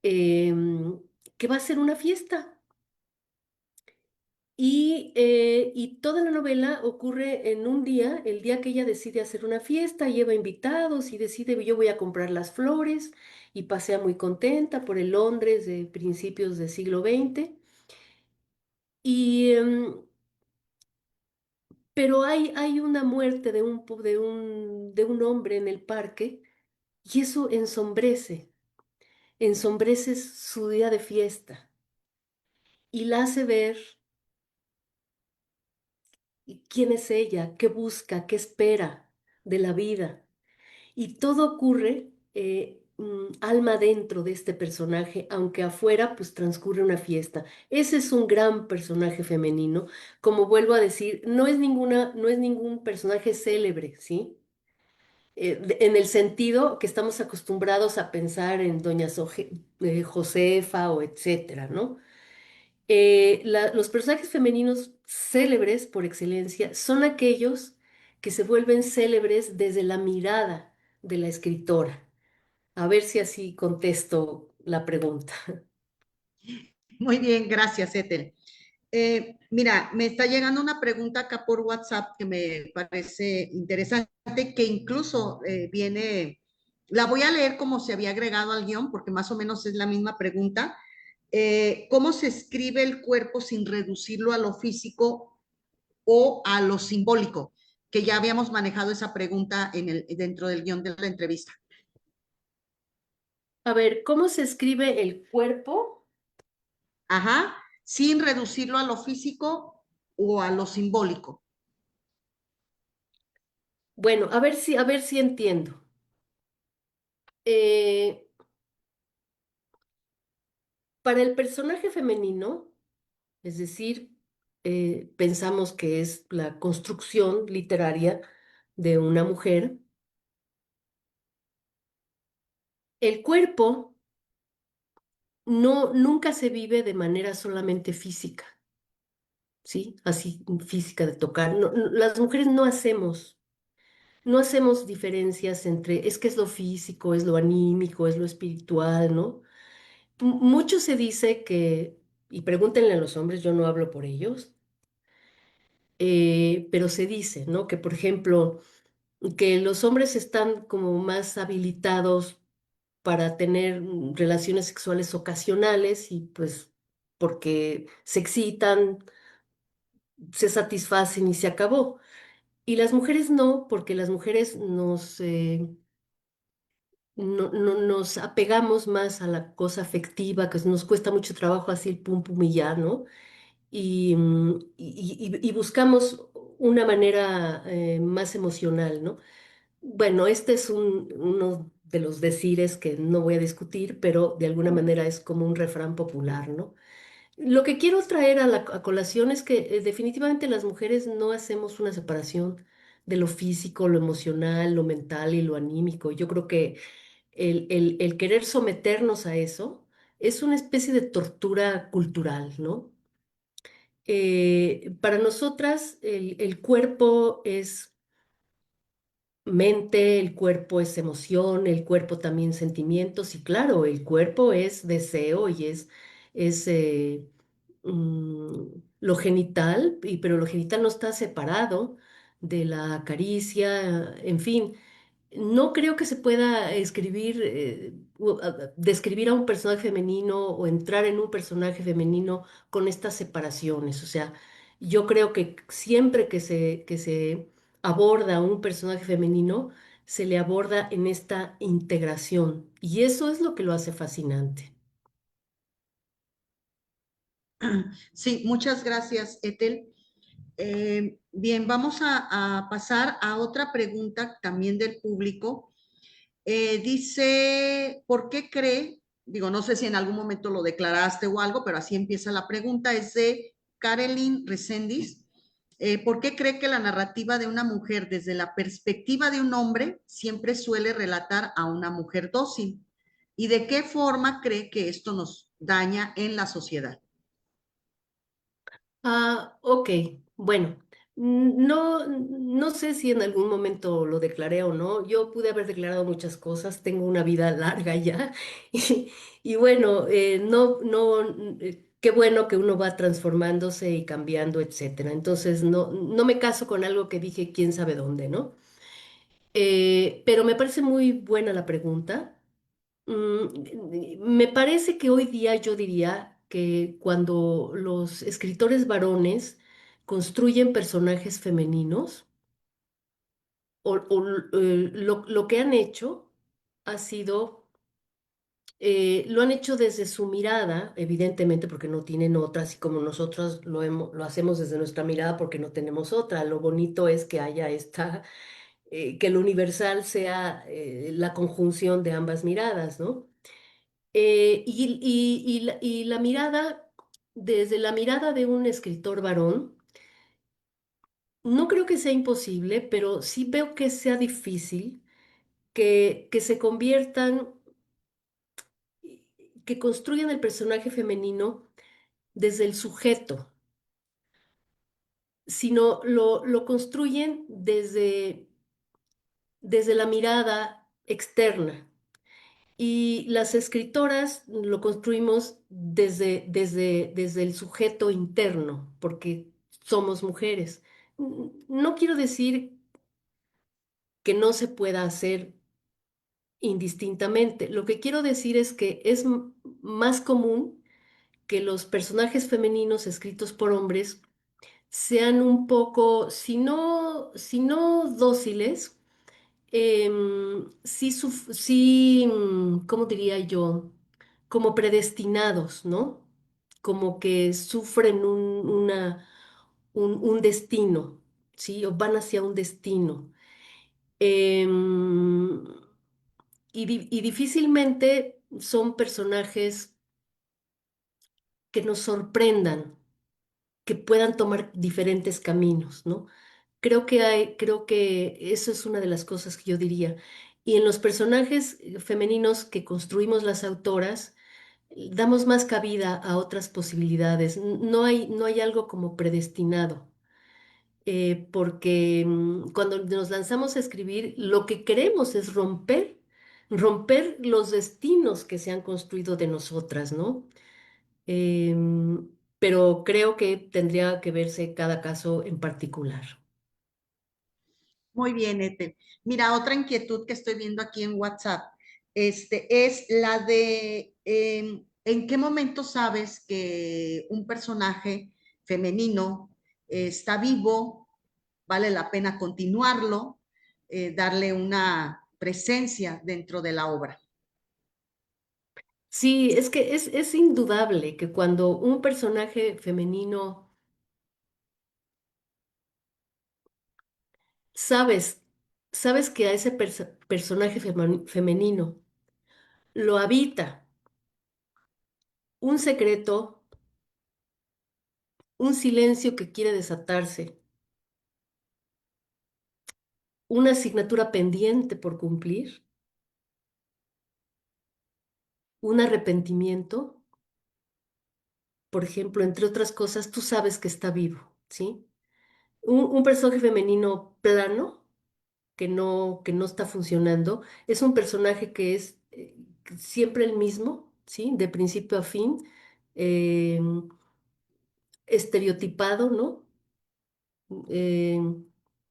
B: que va a hacer una fiesta. Y toda la novela ocurre en un día, el día que ella decide hacer una fiesta, lleva invitados y decide, yo voy a comprar las flores y pasea muy contenta por el Londres de principios del siglo XX. Y, pero hay una muerte de un hombre en el parque y eso ensombrece su día de fiesta y la hace ver quién es ella, qué busca, qué espera de la vida. Y todo ocurre alma dentro de este personaje, aunque afuera pues transcurre una fiesta. Ese es un gran personaje femenino. Como vuelvo a decir, no es ningún personaje célebre, ¿sí? En el sentido que estamos acostumbrados a pensar en Josefa o etcétera, ¿no? Los personajes femeninos célebres por excelencia son aquellos que se vuelven célebres desde la mirada de la escritora. A ver si así contesto la pregunta.
A: Muy bien, gracias, Ethel. Mira, me está llegando una pregunta acá por WhatsApp que me parece interesante, que incluso viene, la voy a leer como se había agregado al guión, porque más o menos es la misma pregunta. ¿Cómo se escribe el cuerpo sin reducirlo a lo físico o a lo simbólico? Que ya habíamos manejado esa pregunta dentro del guión de la entrevista.
B: A ver, ¿cómo se escribe el cuerpo?
A: Ajá, sin reducirlo a lo físico o a lo simbólico.
B: Bueno, a ver si entiendo. Eh, para el personaje femenino, es decir, pensamos que es la construcción literaria de una mujer, el cuerpo nunca se vive de manera solamente física, ¿sí? Así física de tocar. Las mujeres no hacemos diferencias entre, es que es lo físico, es lo anímico, es lo espiritual, ¿no? Mucho se dice que, y pregúntenle a los hombres, yo no hablo por ellos, pero se dice, ¿no? Que, por ejemplo, que los hombres están como más habilitados para tener relaciones sexuales ocasionales y pues porque se excitan, se satisfacen y se acabó. Y las mujeres no, porque las mujeres nos apegamos más a la cosa afectiva, que nos cuesta mucho trabajo así el pum pum y ya, ¿no? Y buscamos una manera más emocional, ¿no? Bueno, este es uno de los decires que no voy a discutir, pero de alguna manera es como un refrán popular, ¿no? Lo que quiero traer a colación es que definitivamente las mujeres no hacemos una separación de lo físico, lo emocional, lo mental y lo anímico. Yo creo que el querer someternos a eso es una especie de tortura cultural, ¿no? Para nosotras el cuerpo es mente, el cuerpo es emoción, el cuerpo también sentimientos y claro, el cuerpo es deseo y es mm, lo genital, pero lo genital no está separado de la caricia, en fin. No creo que se pueda describir a un personaje femenino o entrar en un personaje femenino con estas separaciones. O sea, yo creo que siempre que se aborda a un personaje femenino, se le aborda en esta integración. Y eso es lo que lo hace fascinante.
A: Sí, muchas gracias, Ethel. Bien, vamos a pasar a otra pregunta también del público. Dice, ¿por qué cree? Digo, no sé si en algún momento lo declaraste o algo, pero así empieza la pregunta. Es de Carolyn Resendiz. ¿Por qué cree que la narrativa de una mujer desde la perspectiva de un hombre siempre suele relatar a una mujer dócil? ¿Y de qué forma cree que esto nos daña en la sociedad?
B: Ok, bueno, no sé si en algún momento lo declaré o no. Yo pude haber declarado muchas cosas, tengo una vida larga ya. Y bueno, qué bueno que uno va transformándose y cambiando, etcétera. Entonces, no me caso con algo que dije quién sabe dónde, ¿no? Pero me parece muy buena la pregunta. Me parece que hoy día yo diría que cuando los escritores varones construyen personajes femeninos, lo que han hecho ha sido, lo han hecho desde su mirada, evidentemente porque no tienen otra, así como nosotros lo hacemos desde nuestra mirada porque no tenemos otra. Lo bonito es que haya que el universal sea la conjunción de ambas miradas, ¿no? Y la mirada, desde la mirada de un escritor varón, no creo que sea imposible, pero sí veo que sea difícil que se conviertan, que construyan el personaje femenino desde el sujeto, sino lo construyen desde la mirada externa. Y las escritoras lo construimos desde el sujeto interno, porque somos mujeres. No quiero decir que no se pueda hacer indistintamente. Lo que quiero decir es que es más común que los personajes femeninos escritos por hombres sean un poco, si no dóciles, sí, ¿cómo diría yo? Como predestinados, ¿no? Como que sufren un destino, ¿sí? O van hacia un destino. Em, y difícilmente son personajes que nos sorprendan, que puedan tomar diferentes caminos, ¿no? Creo que eso es una de las cosas que yo diría. Y en los personajes femeninos que construimos las autoras, damos más cabida a otras posibilidades. No hay algo como predestinado, porque cuando nos lanzamos a escribir, lo que queremos es romper los destinos que se han construido de nosotras, ¿no? Pero creo que tendría que verse cada caso en particular.
A: Muy bien, Ethel. Mira, otra inquietud que estoy viendo aquí en WhatsApp, es la de ¿en qué momento sabes que un personaje femenino está vivo, vale la pena continuarlo, darle una presencia dentro de la obra?
B: Sí, es que es indudable que cuando un personaje femenino sabes, sabes que a ese personaje femenino lo habita un secreto, un silencio que quiere desatarse, una asignatura pendiente por cumplir, un arrepentimiento, por ejemplo, entre otras cosas, tú sabes que está vivo, ¿sí? Un personaje femenino plano que no está funcionando. Es un personaje que es siempre el mismo, ¿sí? De principio a fin, eh, estereotipado, ¿no? Eh,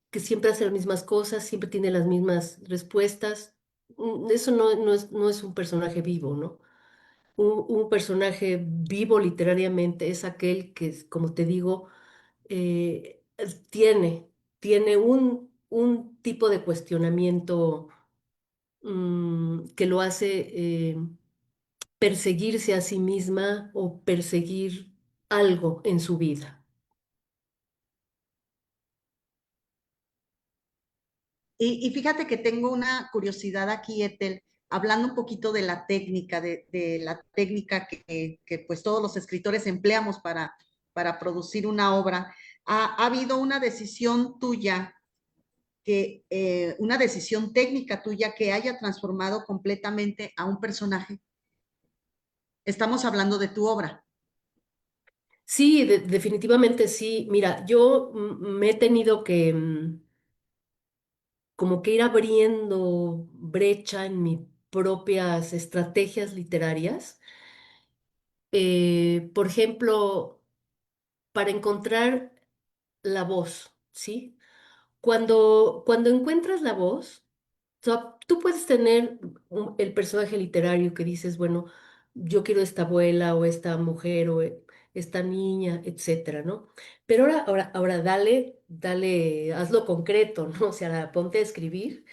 B: que siempre hace las mismas cosas, siempre tiene las mismas respuestas. Eso no es un personaje vivo, ¿no? Un personaje vivo literariamente es aquel que, como te digo, eh, tiene, tiene un tipo de cuestionamiento que lo hace perseguirse a sí misma o perseguir algo en su vida.
A: Y fíjate que tengo una curiosidad aquí, Ethel, hablando un poquito de la técnica, de la técnica que pues todos los escritores empleamos para producir una obra. ¿Ha habido una decisión tuya una decisión técnica tuya que haya transformado completamente a un personaje? Estamos hablando de tu obra.
B: Sí, definitivamente sí. Mira, yo me he tenido que como que ir abriendo brecha en mis propias estrategias literarias. Por ejemplo, para encontrar la voz, ¿sí? Cuando encuentras la voz, o sea, tú puedes tener el personaje literario que dices, bueno, yo quiero esta abuela o esta mujer o esta niña, etcétera, ¿no? Pero ahora dale, hazlo concreto, ¿no? O sea, ponte a escribir.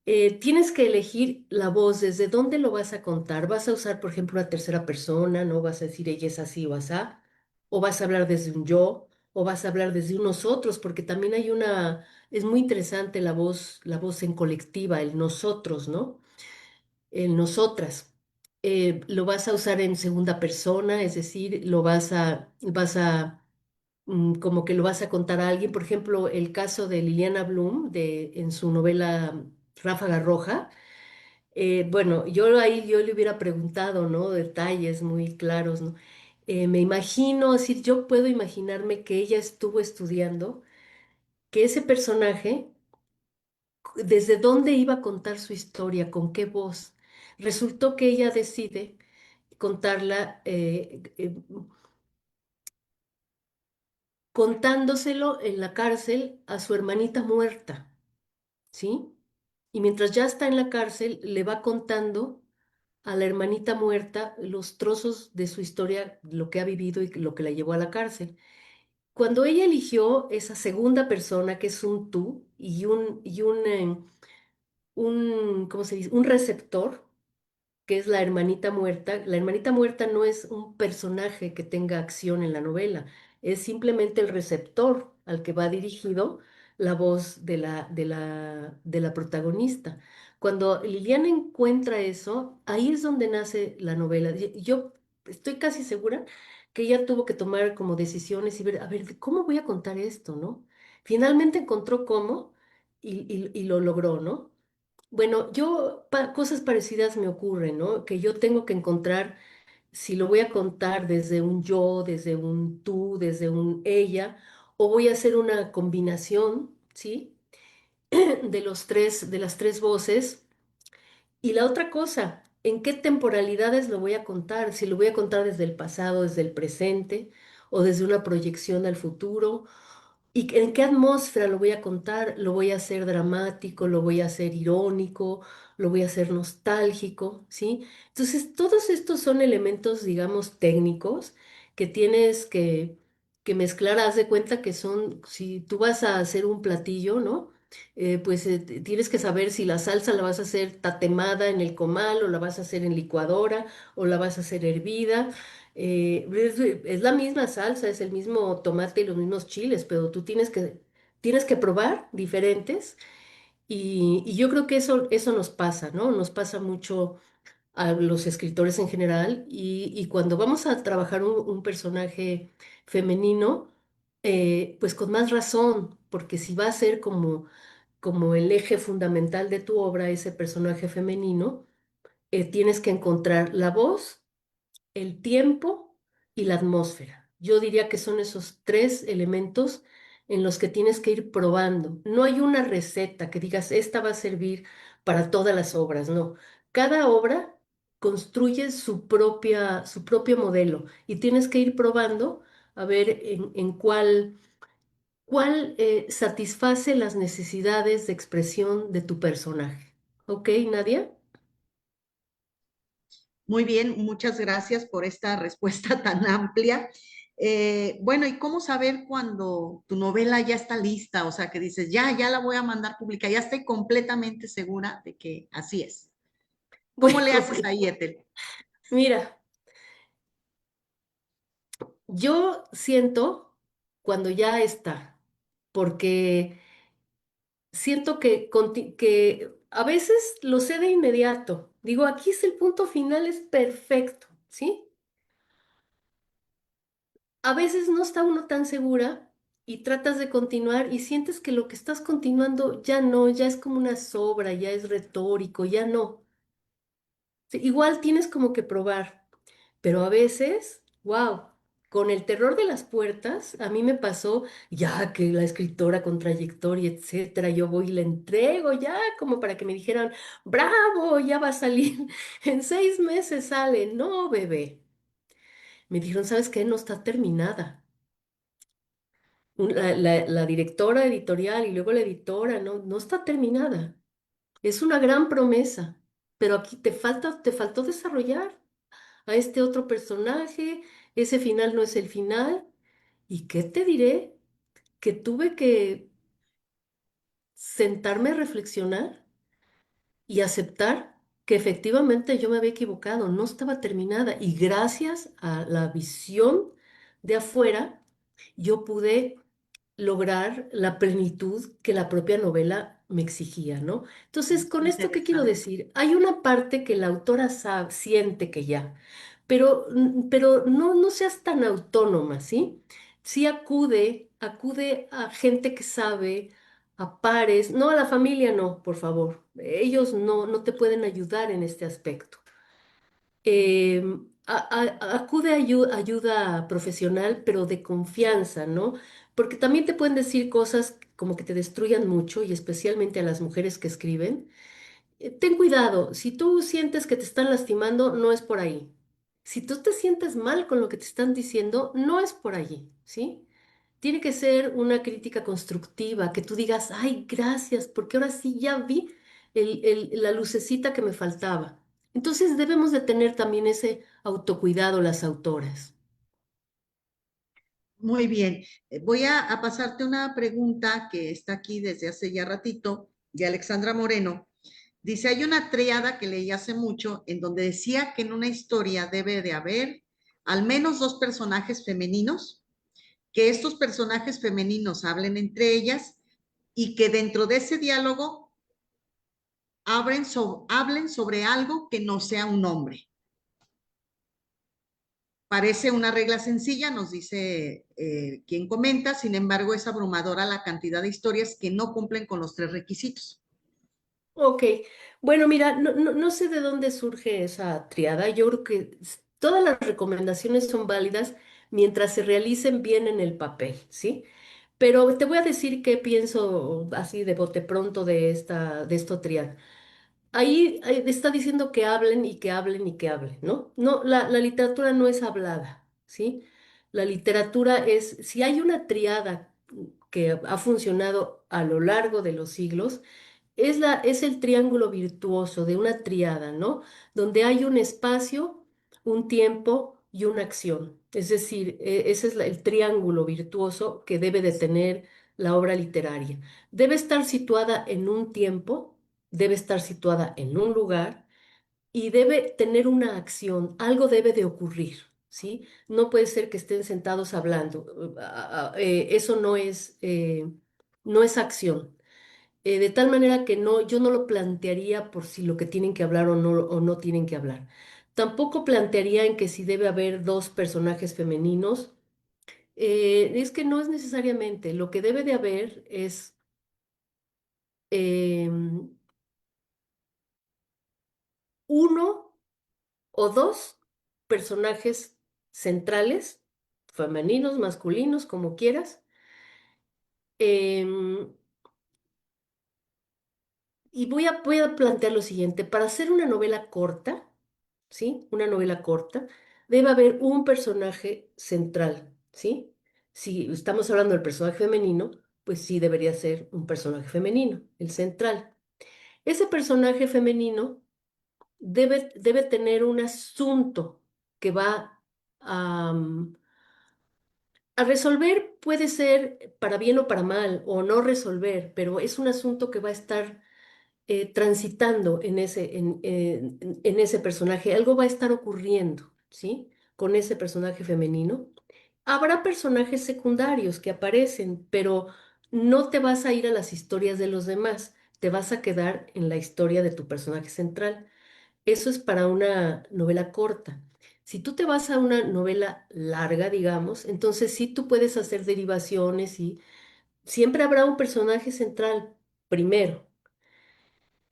B: Tienes que elegir la voz, desde dónde lo vas a contar. Vas a usar, por ejemplo, una tercera persona, ¿no? Vas a decir ella es así o asá, o vas a hablar desde un yo, o vas a hablar desde un nosotros, porque también es muy interesante la voz en colectiva, el nosotros, ¿no? El nosotras. Lo vas a usar en segunda persona, es decir, como que lo vas a contar a alguien. Por ejemplo, el caso de Liliana Bloom, en su novela Ráfaga Roja. Bueno, yo le hubiera preguntado, ¿no? Detalles muy claros, ¿no? Me imagino, es decir, yo puedo imaginarme que ella estuvo estudiando que ese personaje, desde dónde iba a contar su historia, con qué voz. Resultó que ella decide contarla contándoselo en la cárcel a su hermanita muerta, ¿sí? Y mientras ya está en la cárcel, le va contando a la hermanita muerta los trozos de su historia, lo que ha vivido y lo que la llevó a la cárcel. Cuando ella eligió esa segunda persona, que es un tú y ¿cómo se dice? Un receptor, que es la hermanita muerta no es un personaje que tenga acción en la novela, es simplemente el receptor al que va dirigido la voz de la protagonista. Cuando Liliana encuentra eso, ahí es donde nace la novela. Yo estoy casi segura que ella tuvo que tomar como decisiones y ver, a ver, ¿cómo voy a contar esto, no? Finalmente encontró cómo y lo logró, ¿no? Bueno, cosas parecidas me ocurren, ¿no? Que yo tengo que encontrar si lo voy a contar desde un yo, desde un tú, desde un ella, o voy a hacer una combinación, ¿sí? De las tres voces. Y la otra cosa, ¿en qué temporalidades lo voy a contar? Si lo voy a contar desde el pasado, desde el presente, o desde una proyección al futuro. ¿Y en qué atmósfera lo voy a contar? ¿Lo voy a hacer dramático? ¿Lo voy a hacer irónico? ¿Lo voy a hacer nostálgico? ¿Sí? Entonces, todos estos son elementos, digamos, técnicos que tienes que mezclar. Haz de cuenta que son, si tú vas a hacer un platillo, ¿no? Pues tienes que saber si la salsa la vas a hacer tatemada en el comal o la vas a hacer en licuadora o la vas a hacer hervida. Es la misma salsa, es el mismo tomate y los mismos chiles, pero tú tienes que probar diferentes y yo creo que eso nos pasa, ¿no? Nos pasa mucho a los escritores en general y cuando vamos a trabajar un personaje femenino, pues con más razón, porque si va a ser como el eje fundamental de tu obra, ese personaje femenino, tienes que encontrar la voz, el tiempo y la atmósfera. Yo diría que son esos tres elementos en los que tienes que ir probando. No hay una receta que digas, esta va a servir para todas las obras, no. Cada obra construye su propio modelo y tienes que ir probando a ver en cuál satisface las necesidades de expresión de tu personaje. ¿Ok, Nadia?
A: Muy bien, muchas gracias por esta respuesta tan amplia. Bueno, ¿y cómo saber cuando tu novela ya está lista? O sea, que dices, ya la voy a mandar pública, ya estoy completamente segura de que así es. ¿Cómo le
B: Bueno,
A: haces ahí, Ethel?
B: mira. Yo siento cuando ya está, porque siento que a veces lo sé de inmediato. Digo, aquí es el punto final, es perfecto, ¿sí? A veces no está uno tan segura y tratas de continuar y sientes que lo que estás continuando ya no, ya es como una sobra, ya es retórico, ya no. Sí, igual tienes como que probar, pero a veces, wow, con el terror de las puertas, a mí me pasó ya que la escritora con trayectoria, etcétera, yo voy y le entrego ya como para que me dijeran, bravo, ya va a salir, en 6 meses sale, no, bebé. Me dijeron, ¿sabes qué? No está terminada. La directora editorial y luego la editora, no, no está terminada. Es una gran promesa, pero aquí te faltó desarrollar a este otro personaje, ese final no es el final. ¿Y qué te diré? Que tuve que sentarme a reflexionar y aceptar que efectivamente yo me había equivocado, no estaba terminada y gracias a la visión de afuera, yo pude lograr la plenitud que la propia novela me exigía, ¿no? Entonces, con esto, ¿qué quiero
A: Interesante.
B: decir? Hay una parte que la autora siente que ya, pero no, no seas tan autónoma, ¿sí? Sí acude a gente que sabe, a pares, no a la familia, no, por favor. Ellos no, no te pueden ayudar en este aspecto. Acude a ayuda profesional, pero de confianza, ¿no? Porque también te pueden decir cosas como que te destruyan mucho, y especialmente a las mujeres que escriben. Ten cuidado, si tú sientes que te están lastimando, no es por ahí. Si tú te sientes mal con lo que te están diciendo, no es por allí, ¿sí? Tiene que ser una crítica constructiva, que tú digas, ay, gracias, porque ahora sí ya vi la lucecita que me faltaba. Entonces debemos de tener también ese autocuidado las autoras.
A: Muy bien. Voy a pasarte una pregunta que está aquí desde hace ya ratito de Alexandra Moreno. Dice, hay una triada que leí hace mucho en donde decía que en una historia debe de haber al menos dos personajes femeninos, que estos personajes femeninos hablen entre ellas y que dentro de ese diálogo hablen sobre algo que no sea un hombre. Parece una regla sencilla, nos dice quien comenta, sin embargo es abrumadora la cantidad de historias que no cumplen con los tres requisitos.
B: Ok, bueno, mira, no, no sé de dónde surge esa triada. Yo creo que todas las recomendaciones son válidas mientras se realicen bien en el papel, ¿sí? Pero te voy a decir qué pienso así de bote pronto de esto triada. Ahí está diciendo que hablen y que hablen y que hablen, ¿no? No, la literatura no es hablada, ¿sí? La literatura es, si hay una triada que ha funcionado a lo largo de los siglos, es el triángulo virtuoso de una triada, ¿no? Donde hay un espacio, un tiempo y una acción. Es decir, ese es el triángulo virtuoso que debe de tener la obra literaria. Debe estar situada en un tiempo, debe estar situada en un lugar y debe tener una acción, algo debe de ocurrir, ¿sí? No puede ser que estén sentados hablando. Eso no es acción. De tal manera que no, yo no lo plantearía por si lo que tienen que hablar o no tienen que hablar. Tampoco plantearía en que si debe haber dos personajes femeninos. Es que no es necesariamente. Lo que debe de haber es em, uno o dos personajes centrales, femeninos, masculinos, como quieras. em, y voy a plantear lo siguiente. Para hacer una novela corta, ¿sí? Una novela corta, debe haber un personaje central, ¿sí? Si estamos hablando del personaje femenino, pues sí debería ser un personaje femenino, el central. Ese personaje femenino debe tener un asunto que va a resolver, puede ser para bien o para mal, o no resolver, pero es un asunto que va a estar transitando en ese personaje, algo va a estar ocurriendo, ¿sí? Con ese personaje femenino. Habrá personajes secundarios que aparecen, pero no te vas a ir a las historias de los demás, te vas a quedar en la historia de tu personaje central. Eso es para una novela corta. Si tú te vas a una novela larga, digamos, entonces sí tú puedes hacer derivaciones y siempre habrá un personaje central primero.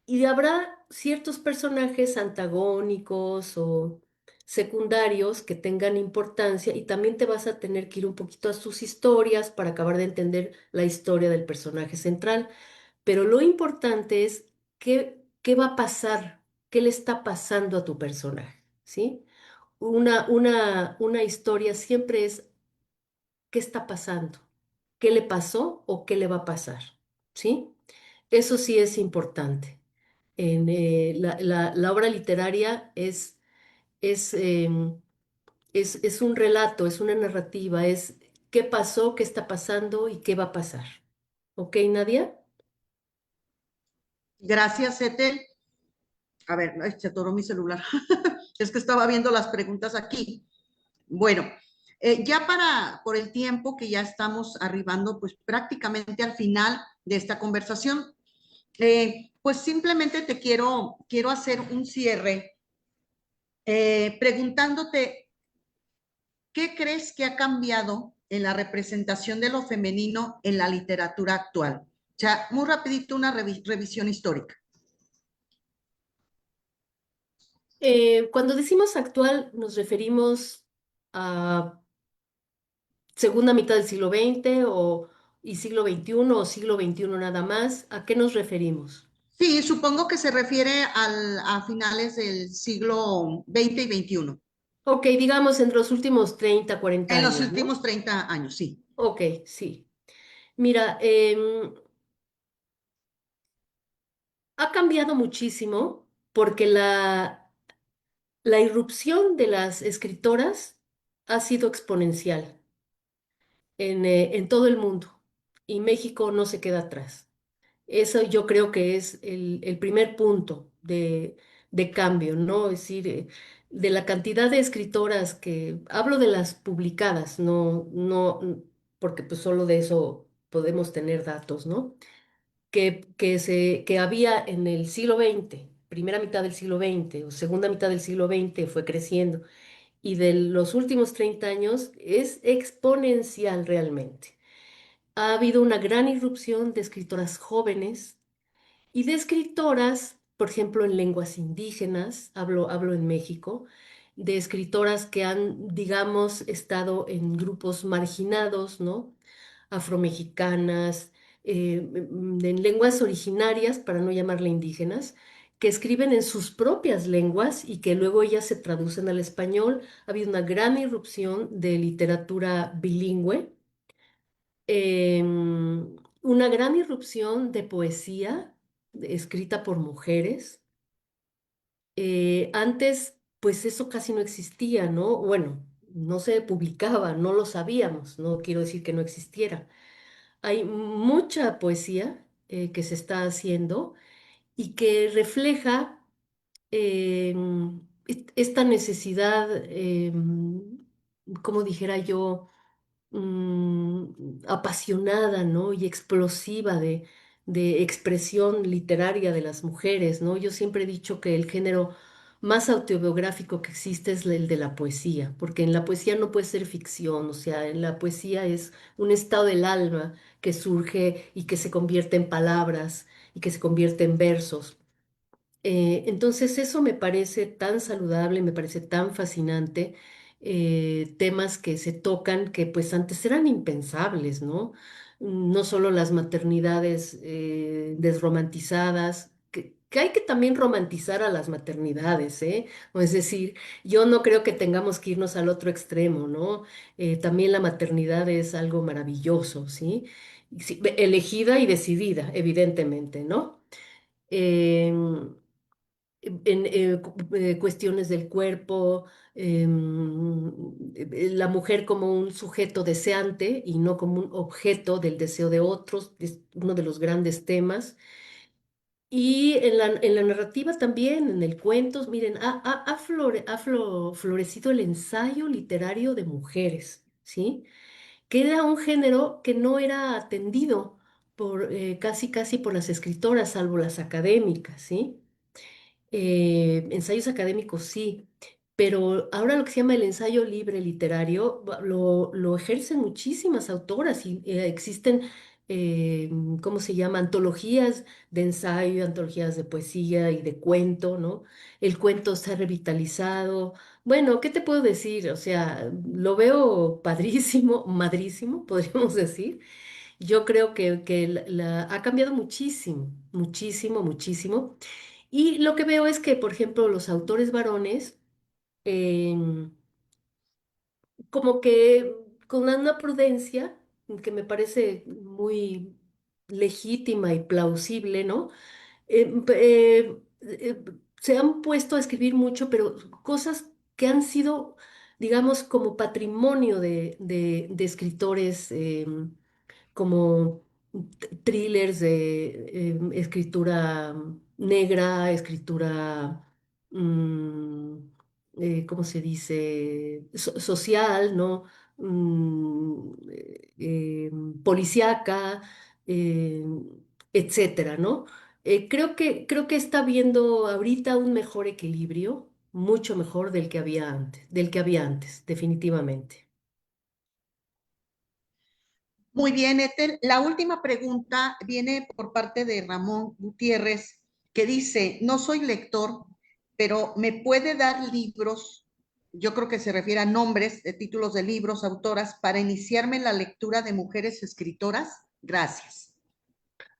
B: Y habrá ciertos personajes antagónicos o secundarios que tengan importancia y también te vas a tener que ir un poquito a sus historias para acabar de entender la historia del personaje central. Pero lo importante es qué va a pasar, qué le está pasando a tu personaje, ¿sí? Una historia siempre es qué está pasando, qué le pasó o qué le va a pasar, ¿sí? Eso sí es importante. La obra literaria es, es un relato, es una narrativa, es qué pasó, qué está pasando y qué va a pasar. ¿Ok, Nadia?
A: Gracias, Ethel. A ver, ay, se atoró mi celular. Es que estaba viendo las preguntas aquí. Bueno, ya por el tiempo que ya estamos arribando, pues prácticamente al final de esta conversación, pues simplemente quiero hacer un cierre preguntándote, ¿qué crees que ha cambiado en la representación de lo femenino en la literatura actual? O sea, muy rapidito una revisión histórica.
B: Cuando decimos actual, nos referimos a segunda mitad del siglo XX y siglo XXI o siglo XXI nada más. ¿A qué nos referimos?
A: Sí, supongo que se refiere a finales del siglo XX y XXI,
B: Ok, digamos entre los últimos 30, 40
A: en los
B: años, ¿no?
A: últimos 30 años, sí.
B: Ok, sí. Mira, ha cambiado muchísimo porque la irrupción de las escritoras ha sido exponencial en todo el mundo y México no se queda atrás. Eso yo creo que es el primer punto de cambio, ¿no? Es decir, de la cantidad de escritoras que, hablo de las publicadas, porque pues solo de eso podemos tener datos, ¿no? Que había en el siglo XX, primera mitad del siglo XX o segunda mitad del siglo XX fue creciendo y de los últimos 30 años es exponencial realmente. Ha habido una gran irrupción de escritoras jóvenes y de escritoras, por ejemplo, en lenguas indígenas, hablo en México, de escritoras que han, digamos, estado en grupos marginados, ¿no? Afromexicanas, en lenguas originarias, para no llamarle indígenas, que escriben en sus propias lenguas y que luego ellas se traducen al español. Ha habido una gran irrupción de literatura bilingüe, una gran irrupción de poesía escrita por mujeres. Antes, pues eso casi no existía, ¿no? Bueno, no se publicaba, no lo sabíamos, no quiero decir que no existiera. Hay mucha poesía que se está haciendo y que refleja esta necesidad, como dijera yo, apasionada, ¿no? Y explosiva de expresión literaria de las mujeres, ¿no? Yo siempre he dicho que el género más autobiográfico que existe es el de la poesía, porque en la poesía no puede ser ficción, o sea, en la poesía es un estado del alma que surge y que se convierte en palabras y que se convierte en versos. Entonces eso me parece tan saludable, me parece tan fascinante, temas que se tocan que pues antes eran impensables, ¿no? No solo las maternidades desromantizadas, que hay que también romantizar a las maternidades, ¿eh? O es decir, yo no creo que tengamos que irnos al otro extremo, ¿no? También la maternidad es algo maravilloso, ¿sí? Sí, elegida y decidida, evidentemente, ¿no? Em, cuestiones del cuerpo, la mujer como un sujeto deseante y no como un objeto del deseo de otros, es uno de los grandes temas. Y en la narrativa también, en el cuento, miren, florecido el ensayo literario de mujeres, ¿sí? Que era un género que no era atendido por casi por las escritoras, salvo las académicas, ¿sí? Ensayos académicos sí, pero ahora lo que se llama el ensayo libre literario lo ejercen muchísimas autoras y existen, eh, ¿cómo se llama? Antologías de ensayo, antologías de poesía y de cuento, ¿no? El cuento se ha revitalizado. Bueno, ¿qué te puedo decir? O sea, lo veo padrísimo, madrísimo, podríamos decir. Yo creo que ha cambiado muchísimo, muchísimo, muchísimo. Y lo que veo es que, por ejemplo, los autores varones, em, como que con una prudencia que me parece muy legítima y plausible, ¿no? Se han puesto a escribir mucho, pero cosas que han sido, digamos, como patrimonio de escritores, como thrillers de escritura negra, escritura, mm, ¿cómo se dice? Social, ¿no? Eh, Policíaca, eh, etcétera, ¿no? Creo que está habiendo ahorita un mejor equilibrio, mucho mejor del que había antes, definitivamente.
A: Muy bien, Ethel. La última pregunta viene por parte de Ramón Gutiérrez, que dice, no soy lector, pero ¿me puede dar libros? Yo creo que se refiere a nombres de títulos de libros, autoras, para iniciarme en la lectura de mujeres escritoras. Gracias.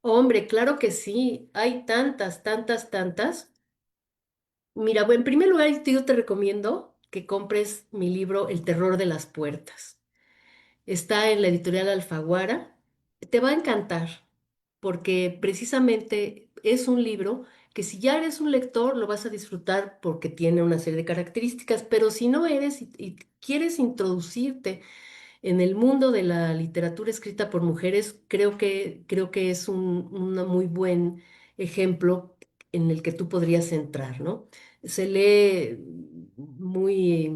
B: Hombre, claro que sí, hay tantas, tantas, tantas. Mira, bueno, en primer lugar, yo te recomiendo que compres mi libro El terror de las puertas. Está en la editorial Alfaguara. Te va a encantar porque precisamente es un libro que si ya eres un lector lo vas a disfrutar porque tiene una serie de características, pero si no eres y quieres introducirte en el mundo de la literatura escrita por mujeres, creo que es un muy buen ejemplo en el que tú podrías entrar, ¿no? Se lee muy,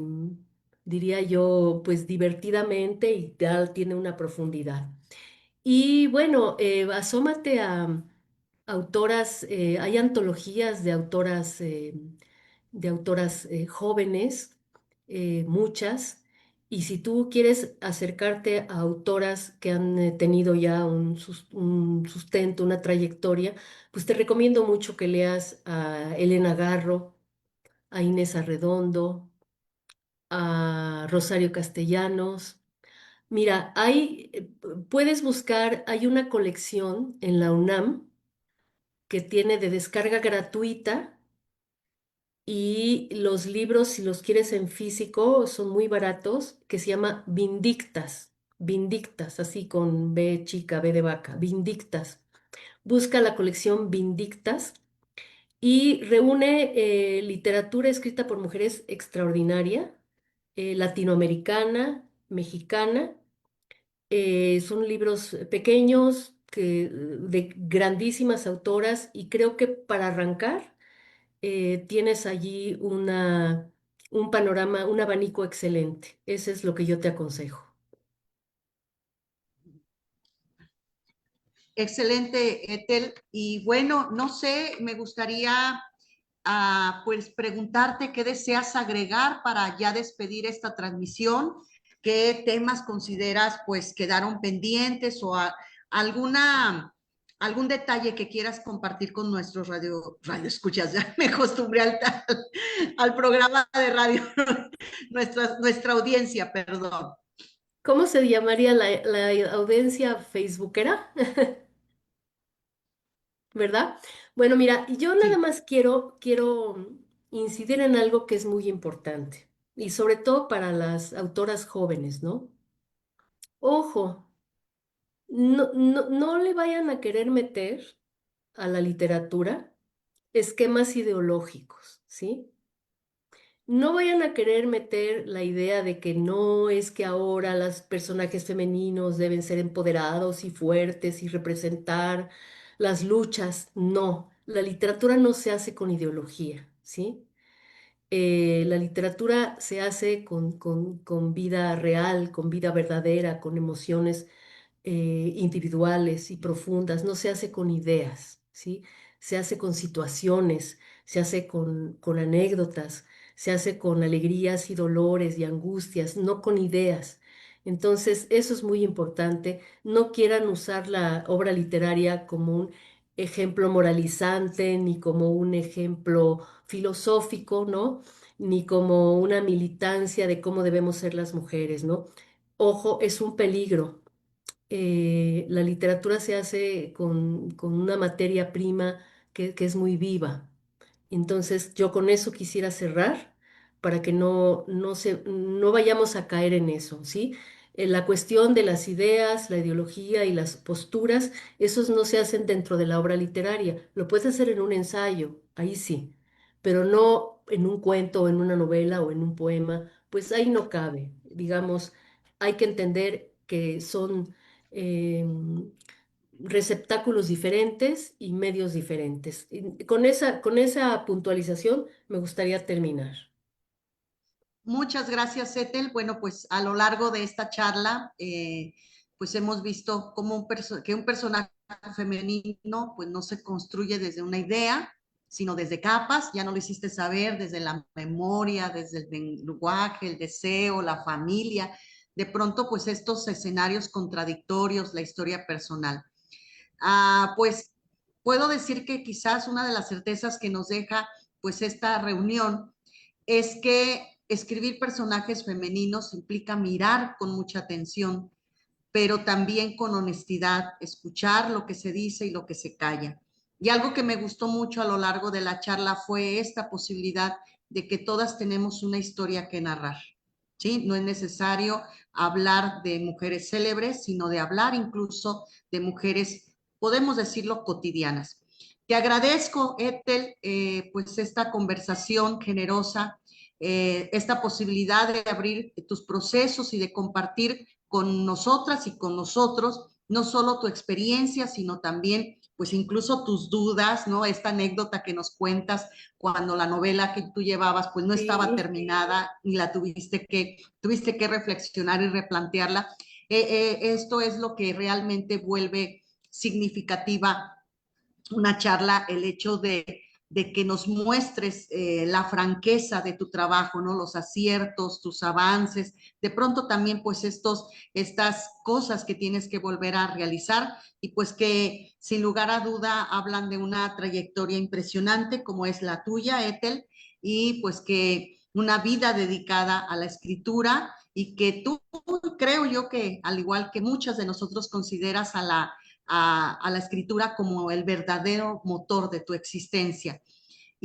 B: diría yo, pues divertidamente y tal, tiene una profundidad. Y bueno, asómate a autoras, hay antologías de autoras jóvenes, muchas, y si tú quieres acercarte a autoras que han tenido ya un sustento, una trayectoria, pues te recomiendo mucho que leas a Elena Garro, a Inés Arredondo, a Rosario Castellanos. Mira, puedes buscar, hay una colección en la UNAM que tiene de descarga gratuita y los libros, si los quieres en físico, son muy baratos, que se llama Vindictas, Vindictas, así con B chica, B de vaca, Vindictas. Busca la colección Vindictas y reúne literatura escrita por mujeres extraordinaria, latinoamericana, mexicana. Son libros pequeños de grandísimas autoras y creo que para arrancar tienes allí un panorama, un abanico excelente. Ese es lo que yo te aconsejo.
A: Excelente, Ethel. Y bueno, no sé, me gustaría pues preguntarte qué deseas agregar para ya despedir esta transmisión, qué temas consideras pues quedaron pendientes o alguna algún detalle que quieras compartir con nuestros radio escuchas, ya me acostumbré al programa de radio, nuestra audiencia, perdón.
B: ¿Cómo se llamaría la audiencia facebookera? ¿Verdad? Bueno, mira, yo nada
A: Sí.
B: más quiero incidir en algo que es muy importante y sobre todo para las autoras jóvenes, ¿no? Ojo, no le vayan a querer meter a la literatura esquemas ideológicos, ¿sí? No vayan a querer meter la idea de que no es que ahora los personajes femeninos deben ser empoderados y fuertes y representar las luchas. No, la literatura no se hace con ideología, ¿sí? La literatura se hace con vida real, con vida verdadera, con emociones individuales y profundas, no se hace con ideas, ¿sí? Se hace con situaciones, se hace con anécdotas, se hace con alegrías y dolores y angustias, no con ideas. Entonces, eso es muy importante. No quieran usar la obra literaria como un ejemplo moralizante, ni como un ejemplo filosófico, ¿no? Ni como una militancia de cómo debemos ser las mujeres, ¿no? Ojo, es un peligro. La literatura se hace con una materia prima que es muy viva. Entonces, yo con eso quisiera cerrar para que no vayamos a caer en eso, ¿sí? La cuestión de las ideas, la ideología y las posturas, esos no se hacen dentro de la obra literaria. Lo puedes hacer en un ensayo, ahí sí, pero no en un cuento o en una novela o en un poema, pues ahí no cabe. Digamos, hay que entender que son em, receptáculos diferentes y medios diferentes. Y con esa puntualización me gustaría terminar.
A: Muchas gracias, Ethel. Bueno, pues a lo largo de esta charla, pues hemos visto cómo que un personaje femenino pues no se construye desde una idea, sino desde capas, ya no lo hiciste saber, desde la memoria, desde el lenguaje, el deseo, la familia, de pronto pues estos escenarios contradictorios, la historia personal. Pues puedo decir que quizás una de las certezas que nos deja pues esta reunión es que escribir personajes femeninos implica mirar con mucha atención, pero también con honestidad, escuchar lo que se dice y lo que se calla. Y algo que me gustó mucho a lo largo de la charla fue esta posibilidad de que todas tenemos una historia que narrar. ¿Sí? No es necesario hablar de mujeres célebres, sino de hablar incluso de mujeres, podemos decirlo, cotidianas. Te agradezco, Ethel, pues esta conversación generosa, esta posibilidad de abrir tus procesos y de compartir con nosotras y con nosotros, no solo tu experiencia, sino también, pues incluso tus dudas, ¿no? Esta anécdota que nos cuentas cuando la novela que tú llevabas, pues no estaba
B: Sí,
A: terminada y la tuviste que reflexionar y replantearla. Esto es lo que realmente vuelve significativa una charla, el hecho de que nos muestres la franqueza de tu trabajo, ¿no? Los aciertos, tus avances, de pronto también pues estas cosas que tienes que volver a realizar y pues que sin lugar a duda hablan de una trayectoria impresionante como es la tuya, Ethel, y pues que una vida dedicada a la escritura y que tú creo yo que al igual que muchas de nosotros consideras a la escritura como el verdadero motor de tu existencia.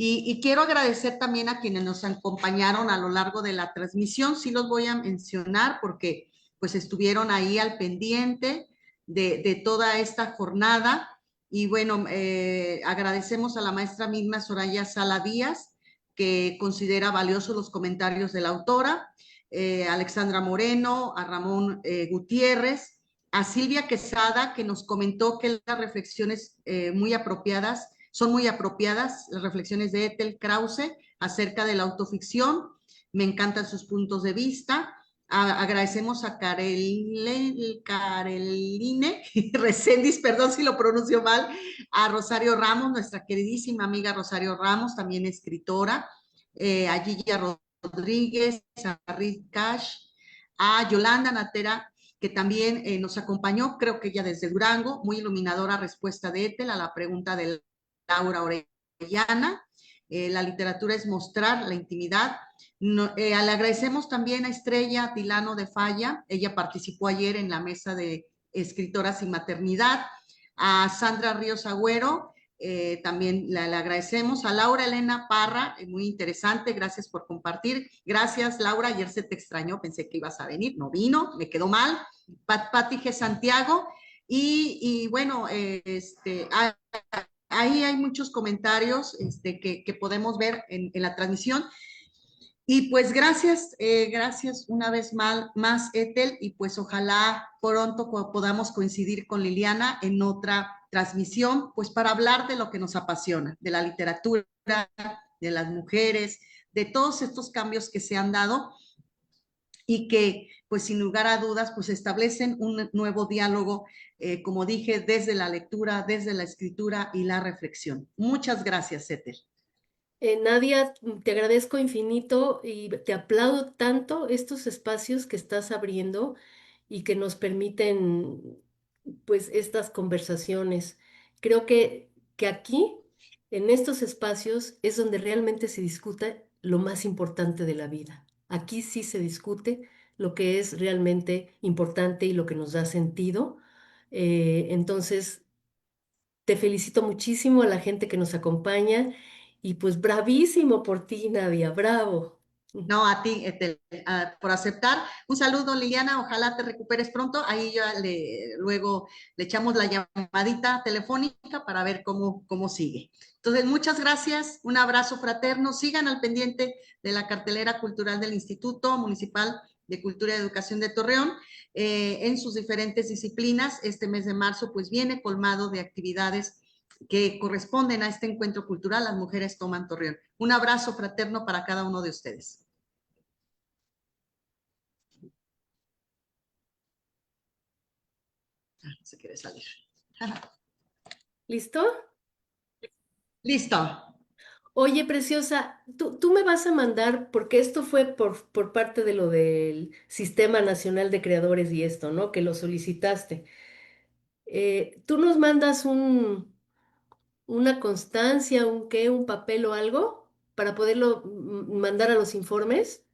A: Y quiero agradecer también a quienes nos acompañaron a lo largo de la transmisión. Sí los voy a mencionar porque pues estuvieron ahí al pendiente de toda esta jornada. Y bueno, agradecemos a la maestra misma Soraya Sala Díaz, que considera valiosos los comentarios de la autora, Alexandra Moreno, a Ramón Gutiérrez, a Silvia Quesada, que nos comentó que las reflexiones muy apropiadas, son muy apropiadas, las reflexiones de Ethel Krause acerca de la autoficción. Me encantan sus puntos de vista. Agradecemos a Caroline Recendis, perdón si lo pronuncio mal, a Rosario Ramos, nuestra queridísima amiga Rosario Ramos, también escritora, a Gigi Rodríguez, a Rick Cash, a Yolanda Natera, que también nos acompañó, creo que ella desde Durango, muy iluminadora respuesta de Ethel a la pregunta de Laura Orellana. La literatura es mostrar la intimidad. No, le agradecemos también a Estrella Tilano de Falla, ella participó ayer en la mesa de escritoras y maternidad, a Sandra Ríos Agüero, también le agradecemos, a Laura Elena Parra, muy interesante, gracias por compartir, gracias Laura, ayer se te extrañó, pensé que ibas a venir, no vino, me quedó mal, Pati G. Santiago, y bueno, ahí hay muchos comentarios que podemos ver en la transmisión. Y pues gracias una vez más, Ethel, y pues ojalá pronto podamos coincidir con Liliana en otra transmisión, pues para hablar de lo que nos apasiona, de la literatura, de las mujeres, de todos estos cambios que se han dado y que, pues sin lugar a dudas, pues establecen un nuevo diálogo, como dije, desde la lectura, desde la escritura y la reflexión. Muchas gracias, Ethel.
B: Nadia, te agradezco infinito y te aplaudo tanto estos espacios que estás abriendo y que nos permiten, pues, estas conversaciones. Creo que aquí, en estos espacios, es donde realmente se discute lo más importante de la vida. Aquí sí se discute lo que es realmente importante y lo que nos da sentido. Entonces, te felicito muchísimo a la gente que nos acompaña y pues bravísimo por ti, Nadia, bravo.
A: No, a ti, por aceptar. Un saludo, Liliana. Ojalá te recuperes pronto. Ahí luego le echamos la llamadita telefónica para ver cómo sigue. Entonces, muchas gracias. Un abrazo fraterno. Sigan al pendiente de la cartelera cultural del Instituto Municipal de Cultura y Educación de Torreón en sus diferentes disciplinas. Este mes de marzo, pues viene colmado de actividades que corresponden a este encuentro cultural. Las mujeres toman Torreón. Un abrazo fraterno para cada uno de ustedes. Se quiere salir.
B: ¿Listo?
A: Listo.
B: Oye, preciosa, tú me vas a mandar, porque esto fue por parte de lo del Sistema Nacional de Creadores y esto, ¿no? Que lo solicitaste. ¿Tú nos mandas una constancia, un papel o algo para poderlo mandar a los informes?